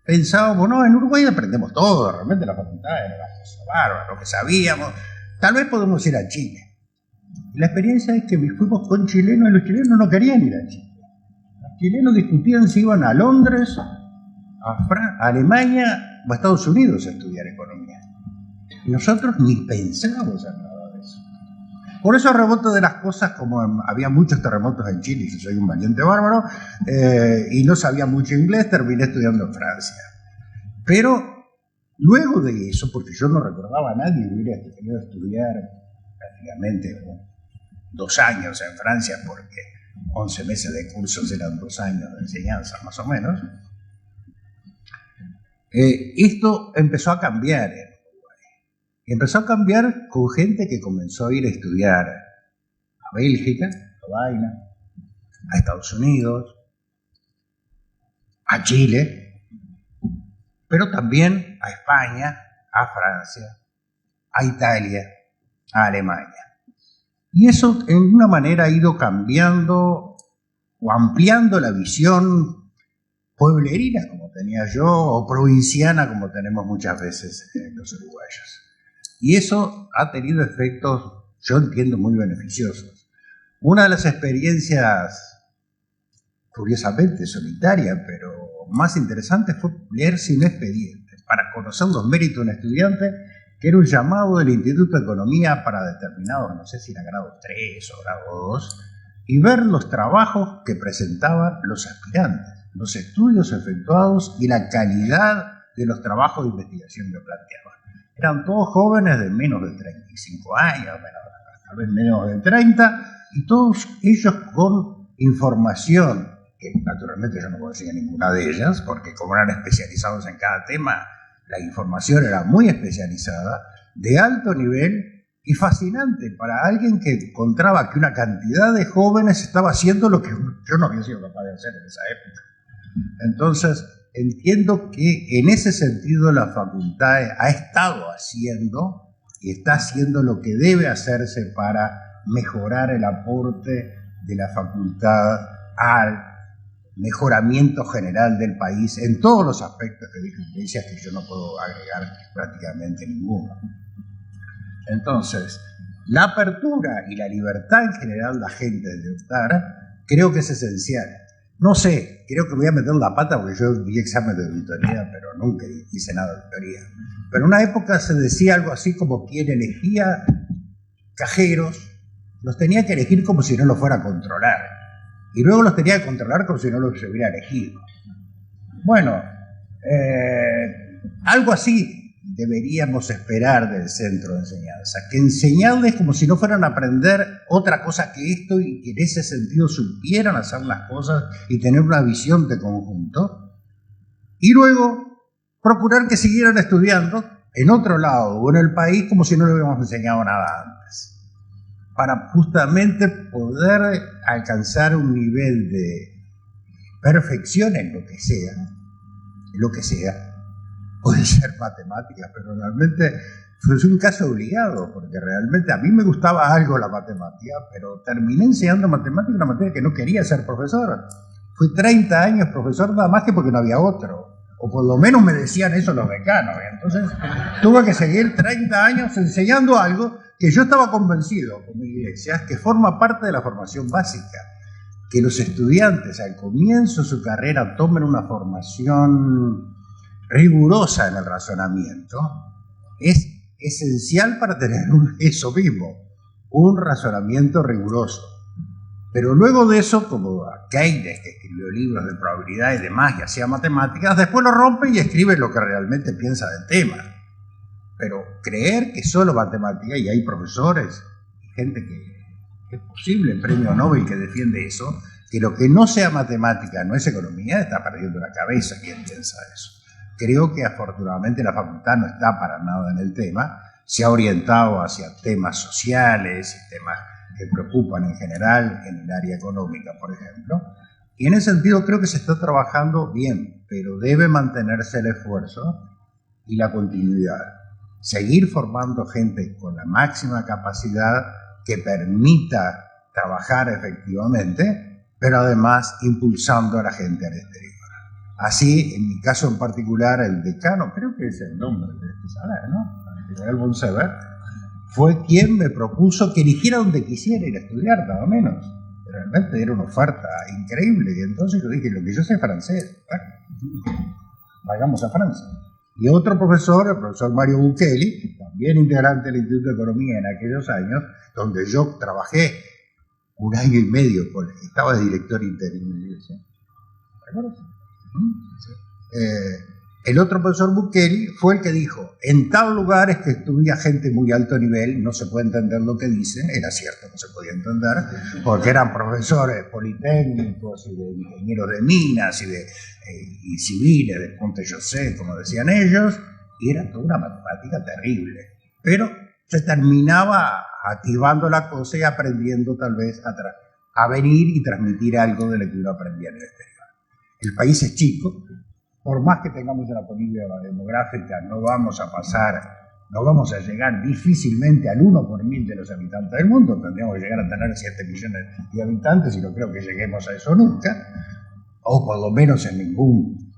pensábamos, no, en Uruguay aprendemos todo, realmente la facultad era una cosa bárbara, lo que sabíamos, tal vez podemos ir a Chile. Y la experiencia es que fuimos con chilenos y los chilenos no querían ir a Chile. Los chilenos discutían si iban a Londres, a Alemania o a Estados Unidos a estudiar economía. Y nosotros ni pensábamos en nada de eso. Por eso rebote de las cosas, como había muchos terremotos en Chile, y yo soy un valiente bárbaro, y no sabía mucho inglés, terminé estudiando en Francia. Pero luego de eso, porque yo no recordaba a nadie que hubiera querido estudiar prácticamente 2 años en Francia, porque 11 meses de cursos eran 2 años de enseñanza, más o menos. Esto empezó a cambiar en Uruguay. Empezó a cambiar con gente que comenzó a ir a estudiar a Bélgica, a Lovaina, a Estados Unidos, a Chile, pero también a España, a Francia, a Italia, a Alemania. Y eso en una manera ha ido cambiando o ampliando la visión pueblerina como tenía yo, o provinciana como tenemos muchas veces los uruguayos. Y eso ha tenido efectos, yo entiendo, muy beneficiosos. Una de las experiencias, curiosamente solitaria, pero más interesante, fue leerse un expediente para conocer los méritos de un estudiante, que era un llamado del Instituto de Economía para determinados, no sé si era grado 3 o grado 2, y ver los trabajos que presentaban los aspirantes, los estudios efectuados y la calidad de los trabajos de investigación que planteaban. Eran todos jóvenes de menos de 35 años, tal vez menos de 30, y todos ellos con información, que naturalmente yo no conocía ninguna de ellas, porque como eran especializados en cada tema, la información era muy especializada, de alto nivel y fascinante para alguien que encontraba que una cantidad de jóvenes estaba haciendo lo que yo no había sido capaz de hacer en esa época. Entonces, entiendo que en ese sentido la facultad ha estado haciendo y está haciendo lo que debe hacerse para mejorar el aporte de la facultad al mejoramiento general del país en todos los aspectos que dijo Iglesias, que yo no puedo agregar prácticamente ninguno. Entonces, la apertura y la libertad en general de la gente de optar creo que es esencial. No sé, creo que voy a meter la pata porque yo di examen de auditoría, pero nunca hice nada de auditoría. Pero en una época se decía algo así como quien elegía cajeros, los tenía que elegir como si no los fuera a controlar. Y luego los tenía que controlar como si no los hubiera elegido. Bueno, algo así deberíamos esperar del centro de enseñanza, que enseñarles como si no fueran a aprender otra cosa que esto y que en ese sentido supieran hacer las cosas y tener una visión de conjunto, y luego procurar que siguieran estudiando en otro lado o en el país como si no le hubiéramos enseñado nada antes, para justamente poder alcanzar un nivel de perfección en lo que sea. Puede ser matemáticas, pero realmente fue un caso obligado, porque realmente a mí me gustaba algo la matemática, pero terminé enseñando matemática, una materia que no quería ser profesor. Fui 30 años profesor nada más que porque no había otro, o por lo menos me decían eso los decanos, y entonces tuve que seguir 30 años enseñando algo que yo estaba convencido, como Iglesias, que forma parte de la formación básica, que los estudiantes al comienzo de su carrera tomen una formación rigurosa en el razonamiento, es esencial para tener eso mismo, un razonamiento riguroso. Pero luego de eso, como Keynes, que escribió libros de probabilidad y demás, y hacía matemáticas, después lo rompe y escribe lo que realmente piensa del tema. Pero creer que solo matemática, y hay profesores y gente que es posible, el premio Nobel que defiende eso, que lo que no sea matemática no es economía, está perdiendo la cabeza quien piensa eso. Creo que afortunadamente la facultad no está para nada en el tema, se ha orientado hacia temas sociales y temas que preocupan en general en el área económica, por ejemplo, y en ese sentido creo que se está trabajando bien, pero debe mantenerse el esfuerzo y la continuidad. Seguir formando gente con la máxima capacidad que permita trabajar efectivamente, pero además impulsando a la gente al exterior. Así, en mi caso en particular, el decano, creo que es el nombre de este salario, ¿no? El general Bonsever, fue quien me propuso que eligiera donde quisiera ir a estudiar, nada menos. Realmente era una oferta increíble. Y entonces yo dije, lo que yo sé es francés, vayamos a Francia. Y otro profesor, el profesor Mario Bukeli, también integrante del Instituto de Economía en aquellos años, donde yo trabajé 1 año y medio, estaba de director interino. ¿Recuerdas? El otro profesor Bukeli fue el que dijo, en tal lugar es que estudia gente muy alto nivel, no se puede entender lo que dicen. Era cierto, no se podía entender, porque eran profesores politécnicos y de ingenieros de minas y civiles de Ponte José, como decían ellos, y era toda una matemática terrible. Pero se terminaba activando la cosa y aprendiendo tal vez a venir y transmitir algo de lo que uno aprendía en el exterior. El país es chico. Por más que tengamos una política demográfica, no vamos a llegar difícilmente al 1 por 1000 de los habitantes del mundo. Tendríamos que llegar a tener 7 millones de habitantes y no creo que lleguemos a eso nunca, o por lo menos en ningún,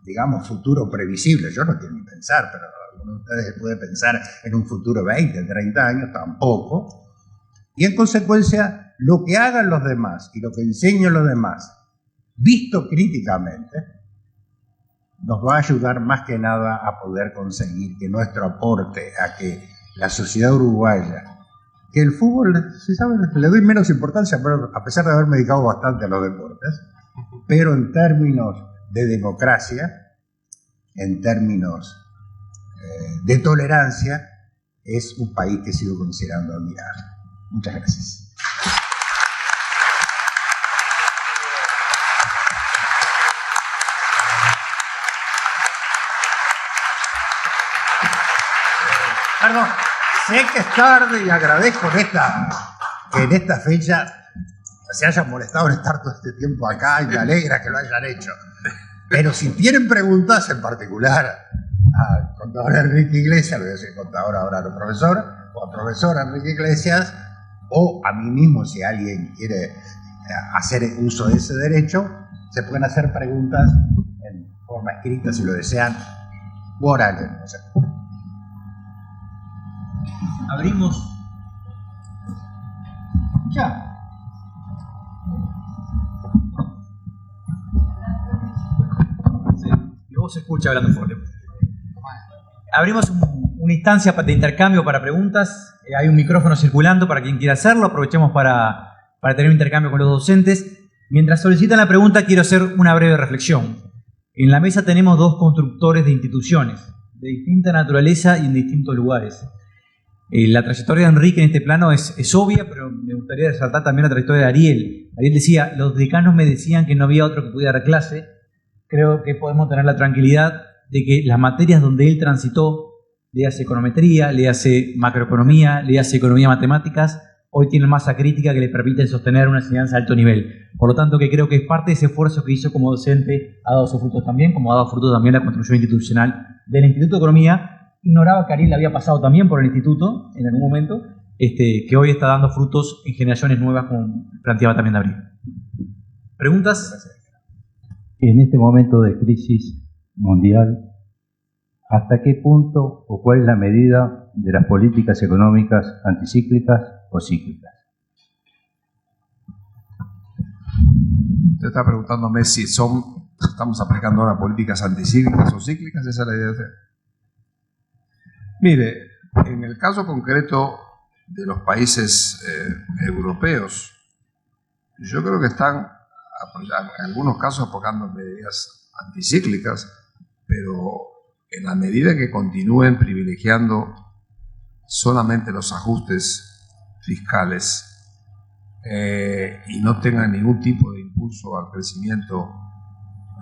digamos, futuro previsible. Yo no quiero ni pensar, pero alguno de ustedes puede pensar en un futuro 20, 30 años, tampoco. Y en consecuencia, lo que hagan los demás y lo que enseñen los demás, visto críticamente, nos va a ayudar más que nada a poder conseguir que nuestro aporte a que la sociedad uruguaya, que el fútbol, si saben, le doy menos importancia, pero a pesar de haberme dedicado bastante a los deportes, pero en términos de democracia, en términos de tolerancia, es un país que sigo considerando admirable. Muchas gracias. Perdón, sé que es tarde y agradezco que en esta fecha se hayan molestado en estar todo este tiempo acá y me alegra que lo hayan hecho. Pero si tienen preguntas en particular al contador Enrique Iglesias, le voy a decir contador ahora no profesor, o al profesor Enrique Iglesias, o a mí mismo si alguien quiere hacer uso de ese derecho, se pueden hacer preguntas en forma escrita si lo desean, o orales, no sé. Abrimos. Ya. Sí, y vos se escucha hablando fuerte. Abrimos una instancia de intercambio para preguntas. Hay un micrófono circulando para quien quiera hacerlo. Aprovechemos para tener un intercambio con los docentes. Mientras solicitan la pregunta, quiero hacer una breve reflexión. En la mesa tenemos 2 constructores de instituciones, de distinta naturaleza y en distintos lugares. La trayectoria de Enrique en este plano es obvia, pero me gustaría resaltar también la trayectoria de Ariel. Ariel decía, los decanos me decían que no había otro que pudiera dar clase. Creo que podemos tener la tranquilidad de que las materias donde él transitó, le hace econometría, le hace macroeconomía, le hace economía matemáticas, hoy tienen masa crítica que le permite sostener una enseñanza de alto nivel. Por lo tanto, que creo que es parte de ese esfuerzo que hizo como docente, ha dado sus frutos también, como ha dado frutos también la construcción institucional del Instituto de Economía. Ignoraba que Ariel había pasado también por el instituto en algún momento, que hoy está dando frutos en generaciones nuevas, como planteaba también Gabriel. ¿Preguntas? En este momento de crisis mundial, ¿hasta qué punto o cuál es la medida de las políticas económicas anticíclicas o cíclicas? Usted está preguntándome si estamos aplicando ahora políticas anticíclicas o cíclicas, esa es la idea de usted. Mire, en el caso concreto de los países europeos, yo creo que están, en algunos casos, aplicando medidas anticíclicas, pero en la medida que continúen privilegiando solamente los ajustes fiscales y no tengan ningún tipo de impulso al crecimiento,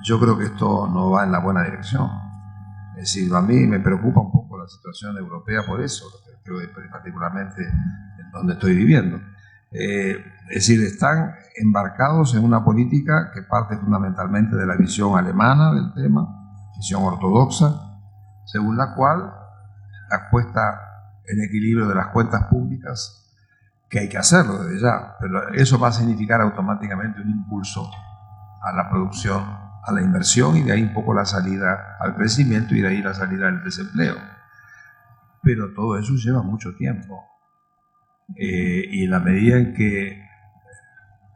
yo creo que esto no va en la buena dirección. Es decir, a mí me preocupa un poco la situación europea por eso, creo particularmente en donde estoy viviendo. Es decir, están embarcados en una política que parte fundamentalmente de la visión alemana del tema, visión ortodoxa, según la cual la puesta en equilibrio de las cuentas públicas, que hay que hacerlo desde ya, pero eso va a significar automáticamente un impulso a la producción a la inversión y de ahí un poco la salida al crecimiento y de ahí la salida del desempleo. Pero todo eso lleva mucho tiempo. Y en la medida en que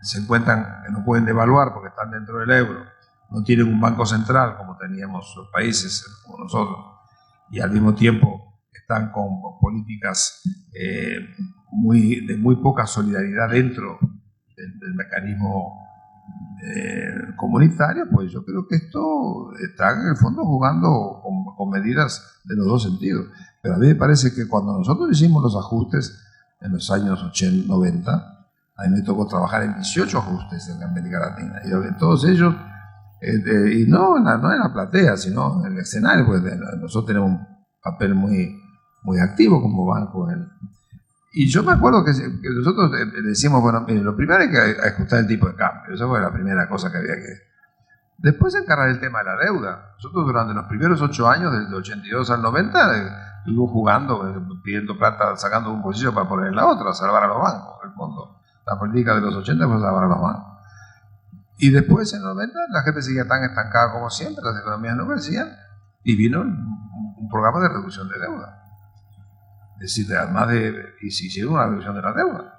se encuentran que no pueden devaluar porque están dentro del euro, no tienen un banco central como teníamos los países como nosotros, y al mismo tiempo están con políticas de muy poca solidaridad dentro del mecanismo comunitario, pues yo creo que esto está en el fondo jugando con medidas de los dos sentidos. Pero a mí me parece que cuando nosotros hicimos los ajustes en los años 80, 90, a mí me tocó trabajar en 18 ajustes en América Latina, y de todos ellos, y no en la platea, sino en el escenario, pues nosotros tenemos un papel muy activo como banco. Y yo me acuerdo que nosotros decíamos, bueno, mire, lo primero hay que ajustar el tipo de cambio, esa fue la primera cosa que había que... Después encarar el tema de la deuda. Nosotros durante los primeros 8 años, desde el 82 al 90, estuvimos jugando, pidiendo plata, sacando un bolsillo para poner en la otra, salvar a los bancos, en el fondo. La política de los 80 fue salvar a los bancos. Y después, en los 90, la gente seguía tan estancada como siempre, las economías no crecían, y vino un programa de reducción de deuda. Es decir, además y se hicieron una reducción de la deuda.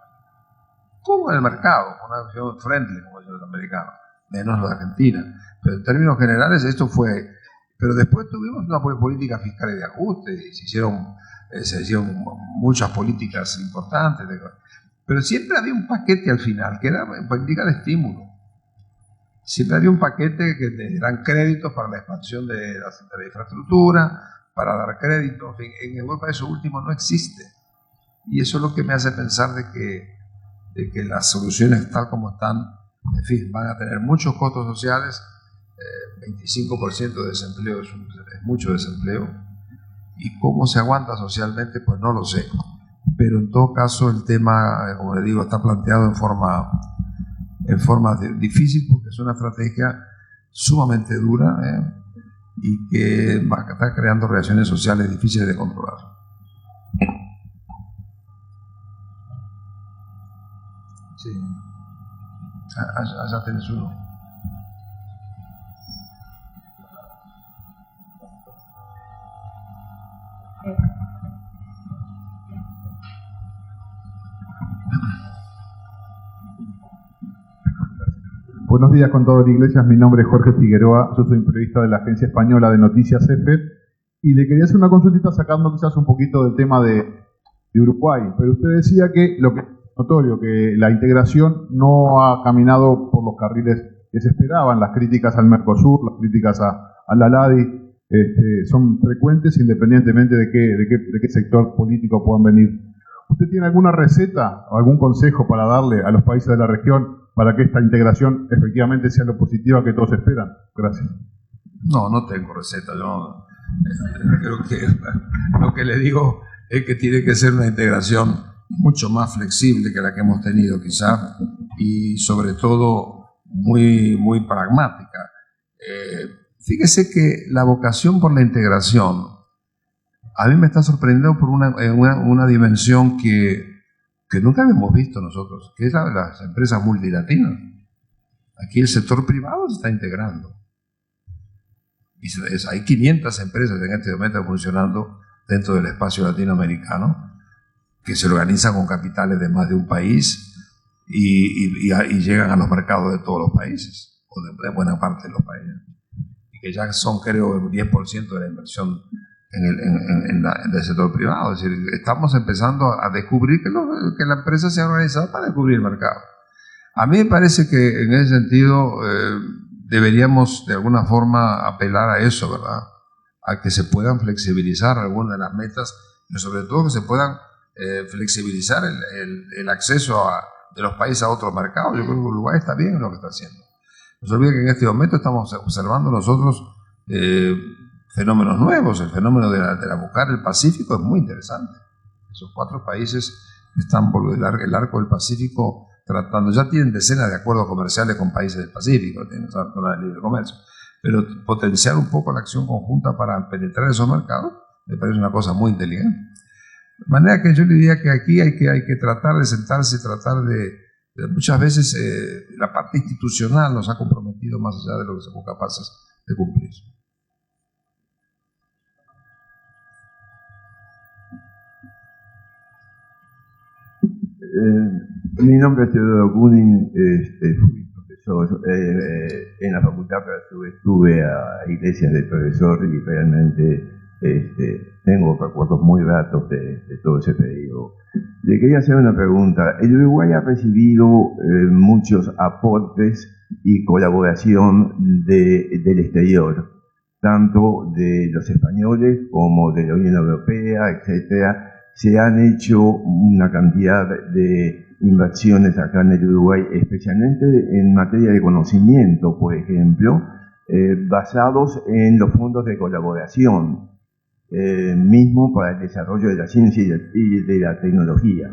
Como en el mercado, una reducción friendly, como dicen los americanos, menos los de Argentina. Pero en términos generales esto fue... Pero después tuvimos una política fiscal y de ajuste, y se hicieron muchas políticas importantes. Pero siempre había un paquete al final, que era política de estímulo. Siempre había un paquete que te dan créditos para la expansión de la infraestructura, para dar créditos. En Europa eso último no existe. Y eso es lo que me hace pensar de que las soluciones tal como están, en fin, van a tener muchos costos sociales. 25% de desempleo es mucho desempleo. Y cómo se aguanta socialmente, pues no lo sé. Pero en todo caso el tema, como le digo, está planteado en forma difícil, porque es una estrategia sumamente dura, y que va a estar creando reacciones sociales difíciles de controlar. Sí. Allá tenés uno. Buenos días, contador Iglesias. Mi nombre es Jorge Figueroa. Yo soy periodista de la agencia española de noticias EFE. Y le quería hacer una consultita sacando quizás un poquito del tema de Uruguay. Pero usted decía que lo que es notorio, que la integración no ha caminado por los carriles que se esperaban. Las críticas al Mercosur, las críticas a la LADI, son frecuentes independientemente de qué sector político puedan venir. ¿Usted tiene alguna receta o algún consejo para darle a los países de la región para que esta integración efectivamente sea lo positiva que todos esperan? Gracias. No tengo receta. Yo creo que lo que le digo es que tiene que ser una integración mucho más flexible que la que hemos tenido quizá, y sobre todo muy pragmática. Fíjese que la vocación por la integración a mí me está sorprendiendo por una dimensión que nunca habíamos visto nosotros, que es la de las empresas multilatinas. Aquí el sector privado se está integrando. Y hay 500 empresas en este momento funcionando dentro del espacio latinoamericano, que se organizan con capitales de más de un país y llegan a los mercados de todos los países, o de buena parte de los países. Y que ya son, creo, el 10% de la inversión en el sector privado. Es decir, estamos empezando a descubrir que la empresa se ha organizado para descubrir el mercado. A mí me parece que en ese sentido deberíamos de alguna forma apelar a eso, ¿verdad? A que se puedan flexibilizar algunas de las metas, pero sobre todo que se puedan flexibilizar el acceso de los países a otros mercados. Yo creo que Uruguay está bien en lo que está haciendo. No se olvide que en este momento estamos observando nosotros fenómenos nuevos. El fenómeno de la buscar el Pacífico es muy interesante. Esos 4 países están por el arco del Pacífico tratando, ya tienen decenas de acuerdos comerciales con países del Pacífico, tienen zona de libre comercio, pero potenciar un poco la acción conjunta para penetrar esos mercados me parece una cosa muy inteligente. De manera que yo le diría que aquí hay que tratar de sentarse, tratar de muchas veces la parte institucional nos ha comprometido pretendido más allá de lo que somos capaces de cumplir. Mi nombre es Teodoro Kunin, fui profesor en la facultad, pero a su vez estuve a Iglesias de profesor y realmente tengo recuerdos muy gratos de todo ese periodo. Le quería hacer una pregunta. El Uruguay ha recibido muchos aportes y colaboración del exterior, tanto de los españoles como de la Unión Europea, etcétera. Se han hecho una cantidad de inversiones acá en el Uruguay, especialmente en materia de conocimiento, por ejemplo, basados en los fondos de colaboración, mismo para el desarrollo de la ciencia y de la tecnología.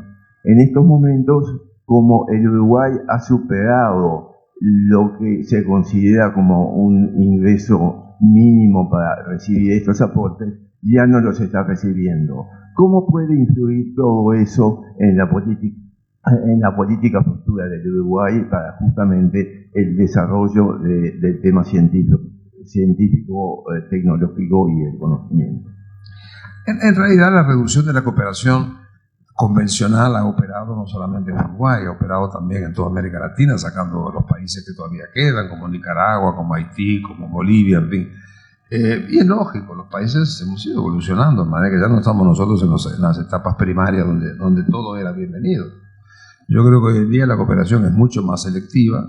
En estos momentos, como el Uruguay ha superado lo que se considera como un ingreso mínimo para recibir estos aportes, ya no los está recibiendo. ¿Cómo puede influir todo eso en la política futura del Uruguay para justamente el desarrollo del tema científico, tecnológico y el conocimiento? En realidad, la reducción de la cooperación convencional ha operado no solamente en Uruguay, ha operado también en toda América Latina, sacando los países que todavía quedan, como Nicaragua, como Haití, como Bolivia, en fin. Y es lógico, los países hemos ido evolucionando, de manera que ya no estamos nosotros en las etapas primarias donde todo era bienvenido. Yo creo que hoy en día la cooperación es mucho más selectiva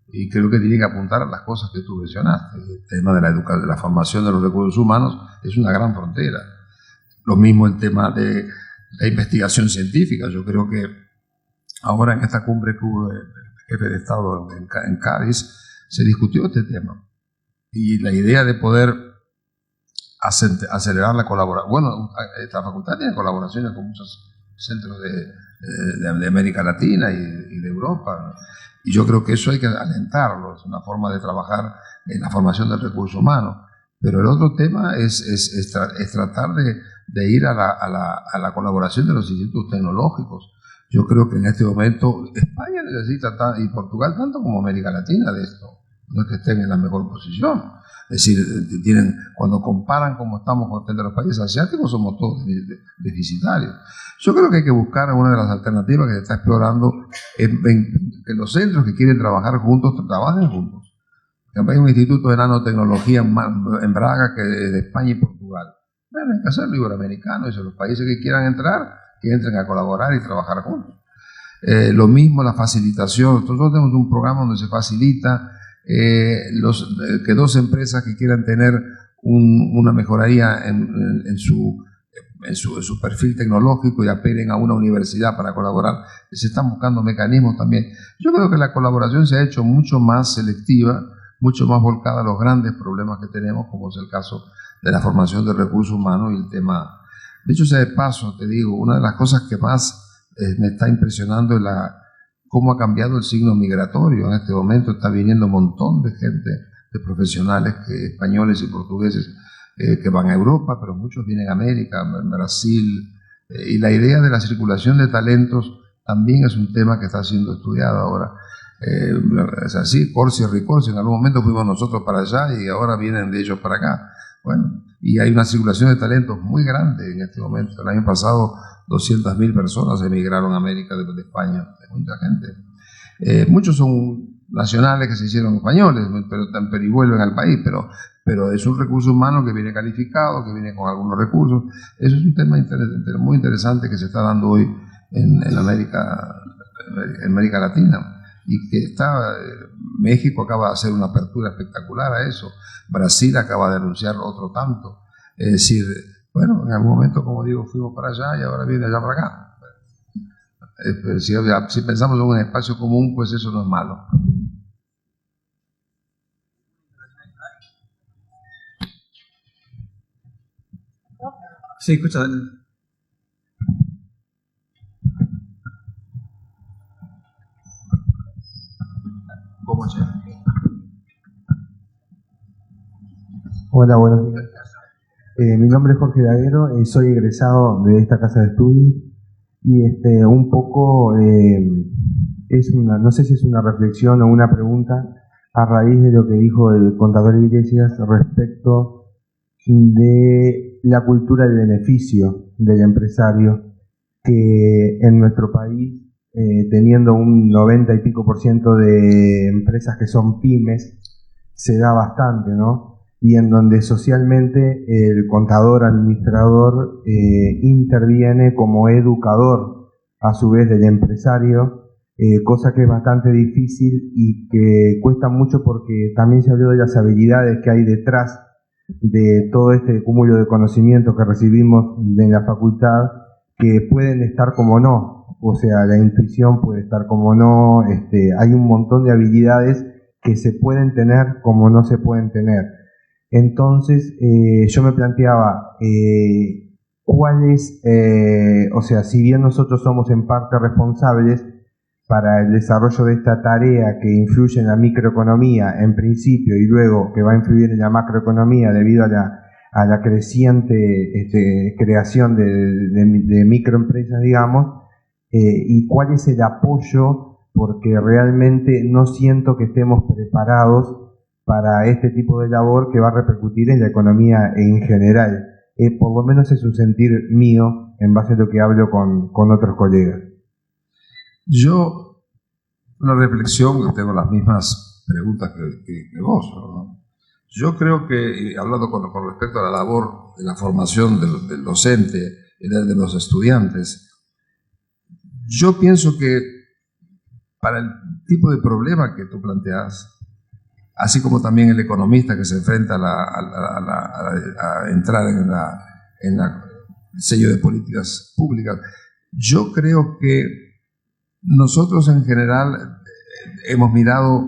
y creo que tiene que apuntar a las cosas que tú mencionaste. El tema de la formación de los recursos humanos es una gran frontera. Lo mismo el tema de la investigación científica. Yo creo que ahora en esta cumbre que hubo del jefe de Estado en Cádiz se discutió este tema. Y la idea de poder acelerar la colaboración. Bueno, esta facultad tiene colaboraciones con muchos centros de América Latina y de Europa. Y yo creo que eso hay que alentarlo. Es una forma de trabajar en la formación del recurso humano. Pero el otro tema es tratar de ir a la colaboración de los institutos tecnológicos. Yo creo que en este momento España necesita, y Portugal tanto como América Latina, de esto. No es que estén en la mejor posición. Es decir, cuando comparan cómo estamos con el de los países asiáticos, somos todos deficitarios. Yo creo que hay que buscar una de las alternativas que se está explorando que los centros que quieren trabajar juntos trabajen juntos. Hay un instituto de nanotecnología en Braga que es de España y Portugal. Bueno, hay que hacerlo iberoamericano, y los países que quieran entrar, que entren a colaborar y trabajar juntos. Lo mismo la facilitación. Nosotros tenemos un programa donde se facilita que dos empresas que quieran tener una mejoría en su perfil tecnológico y apelen a una universidad para colaborar, se están buscando mecanismos también. Yo creo que la colaboración se ha hecho mucho más selectiva, mucho más volcada a los grandes problemas que tenemos, como es el caso de la formación de recursos humanos y el tema. De hecho, sea de paso, te digo, una de las cosas que más me está impresionando es cómo ha cambiado el signo migratorio. En este momento está viniendo un montón de gente, de profesionales españoles y portugueses que van a Europa, pero muchos vienen a América, en Brasil, y la idea de la circulación de talentos también es un tema que está siendo estudiado ahora. Es así, Corsi y Ricorsi, en algún momento fuimos nosotros para allá y ahora vienen de ellos para acá. Bueno, y hay una circulación de talentos muy grande en este momento. El año pasado 200.000 personas emigraron a América de España, de mucha gente. Muchos son nacionales que se hicieron españoles, pero y vuelven al país, pero es un recurso humano que viene calificado, que viene con algunos recursos. Eso es un tema muy interesante que se está dando hoy en América Latina. Y que México acaba de hacer una apertura espectacular a eso. Brasil acaba de anunciar otro tanto. Es decir, bueno, en algún momento, como digo, fuimos para allá y ahora viene allá para acá. Si pensamos en un espacio común, pues eso no es malo. Sí, escucha. ¿Cómo se llama? Hola, buenos días. Mi nombre es Jorge Daguero, soy egresado de esta casa de estudios y un poco no sé si es una reflexión o una pregunta a raíz de lo que dijo el contador Iglesias respecto de la cultura del beneficio del empresario, que en nuestro país, teniendo un 90 y pico % de empresas que son pymes, se da bastante, ¿no? Y en donde socialmente el contador administrador interviene como educador a su vez del empresario, cosa que es bastante difícil y que cuesta mucho porque también se habló de las habilidades que hay detrás de todo este cúmulo de conocimientos que recibimos en la facultad, que pueden estar como no, o sea, la intuición puede estar como no, hay un montón de habilidades que se pueden tener como no se pueden tener. Entonces yo me planteaba cuál es, o sea, si bien nosotros somos en parte responsables para el desarrollo de esta tarea que influye en la microeconomía en principio y luego que va a influir en la macroeconomía debido a la creciente creación de microempresas, digamos, y cuál es el apoyo, porque realmente no siento que estemos preparados para este tipo de labor que va a repercutir en la economía en general. Por lo menos es un sentir mío en base a lo que hablo con otros colegas. Yo, una reflexión, tengo las mismas preguntas que vos, ¿no? Yo creo que, hablando con respecto a la labor de la formación del docente y de los estudiantes, yo pienso que para el tipo de problema que tú planteas, así como también el economista que se enfrenta a entrar en el sello de políticas públicas, yo creo que nosotros en general hemos mirado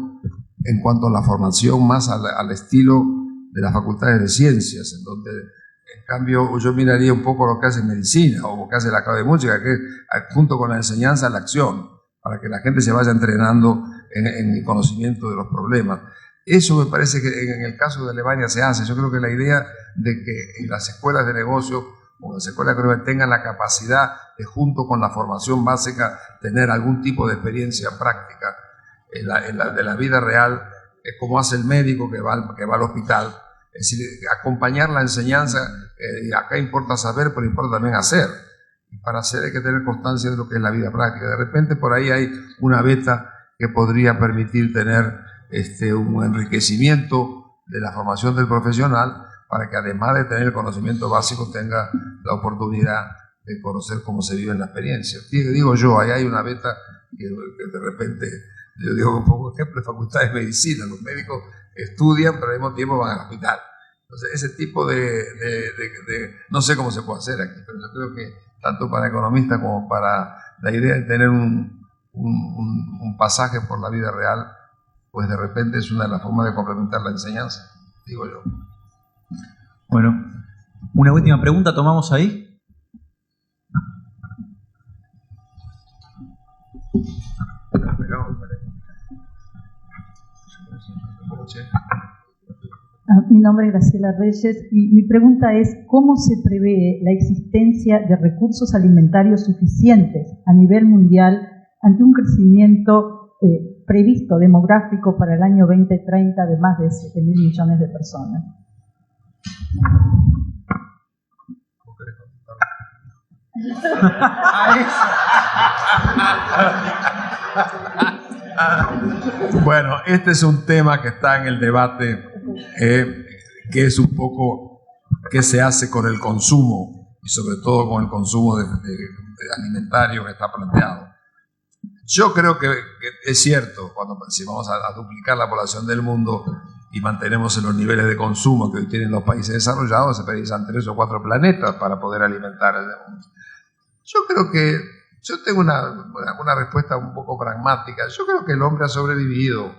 en cuanto a la formación más al estilo de las facultades de ciencias, en donde en cambio yo miraría un poco lo que hace medicina o lo que hace la Academia de Música, que es junto con la enseñanza la acción, para que la gente se vaya entrenando en el conocimiento de los problemas. Eso me parece que en el caso de Alemania se hace. Yo creo que la idea de que en las escuelas de negocio o en las escuelas de economía tengan la capacidad de, junto con la formación básica, tener algún tipo de experiencia práctica de la vida real, es como hace el médico que va al hospital. Es decir, acompañar la enseñanza, y acá importa saber, pero importa también hacer. Y para hacer hay que tener constancia de lo que es la vida práctica. De repente por ahí hay una beta que podría permitir tener un enriquecimiento de la formación del profesional, para que además de tener el conocimiento básico tenga la oportunidad de conocer cómo se vive en la experiencia. Digo yo, ahí hay una beta que de repente, yo digo un poco ejemplo de facultad de medicina, los médicos estudian pero al mismo tiempo van al hospital. Entonces ese tipo no sé cómo se puede hacer aquí, pero yo creo que tanto para economistas como para la idea de tener un pasaje por la vida real, pues de repente es una de las formas de complementar la enseñanza, digo yo. Bueno, una última pregunta tomamos ahí. Mi nombre es Graciela Reyes y mi pregunta es: ¿cómo se prevé la existencia de recursos alimentarios suficientes a nivel mundial ante un crecimiento previsto demográfico para el año 2030 de más de 7.000 millones de personas? Bueno, este es un tema que está en el debate, que es un poco qué se hace con el consumo y sobre todo con el consumo de alimentario que está planteado. Yo creo que es cierto, si vamos a duplicar la población del mundo y mantenemos en los niveles de consumo que hoy tienen los países desarrollados, se precisan 3 o 4 planetas para poder alimentar el mundo. Yo creo que, yo tengo una respuesta un poco pragmática. Yo creo que el hombre ha sobrevivido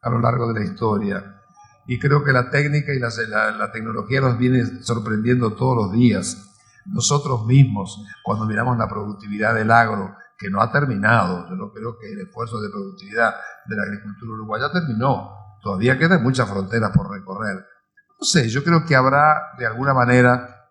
a lo largo de la historia y creo que la técnica y la tecnología nos viene sorprendiendo todos los días. Nosotros mismos, cuando miramos la productividad del agro, que no ha terminado, yo no creo que el esfuerzo de productividad de la agricultura uruguaya terminó, todavía quedan muchas fronteras por recorrer. No sé, yo creo que habrá de alguna manera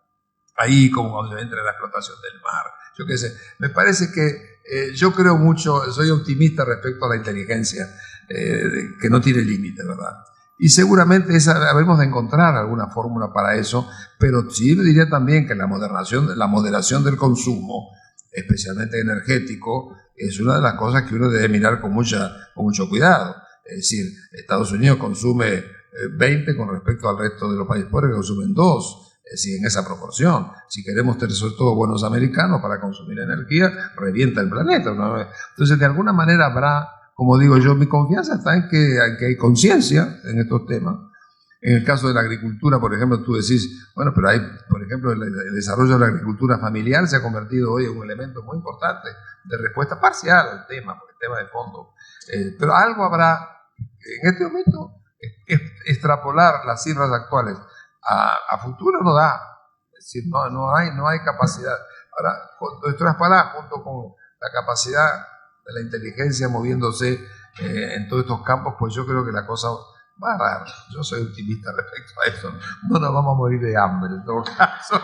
ahí, como obviamente la explotación del mar, yo qué sé, me parece que yo creo mucho, soy optimista respecto a la inteligencia. que no tiene límite, ¿verdad? Y seguramente habremos de encontrar alguna fórmula para eso, pero sí diría también que la moderación del consumo, especialmente energético, es una de las cosas que uno debe mirar con mucho cuidado. Es decir, Estados Unidos consume 20 con respecto al resto de los países pobres que consumen 2. Es decir, en esa proporción. Si queremos tener sobre todo buenos americanos para consumir energía, revienta el planeta, ¿no? Entonces, de alguna manera habrá, como digo yo, mi confianza está en que hay conciencia en estos temas. En el caso de la agricultura, por ejemplo, tú decís, bueno, pero hay, por ejemplo, el desarrollo de la agricultura familiar se ha convertido hoy en un elemento muy importante de respuesta parcial al tema, porque el tema de fondo. Pero algo habrá, en este momento, extrapolar las cifras actuales a futuro no da. Es decir, no hay capacidad. Ahora, con nuestras palabras, junto con la capacidad de la inteligencia moviéndose en todos estos campos, pues yo creo que la cosa va a dar. Yo soy optimista respecto a eso. No nos vamos a morir de hambre en todo caso.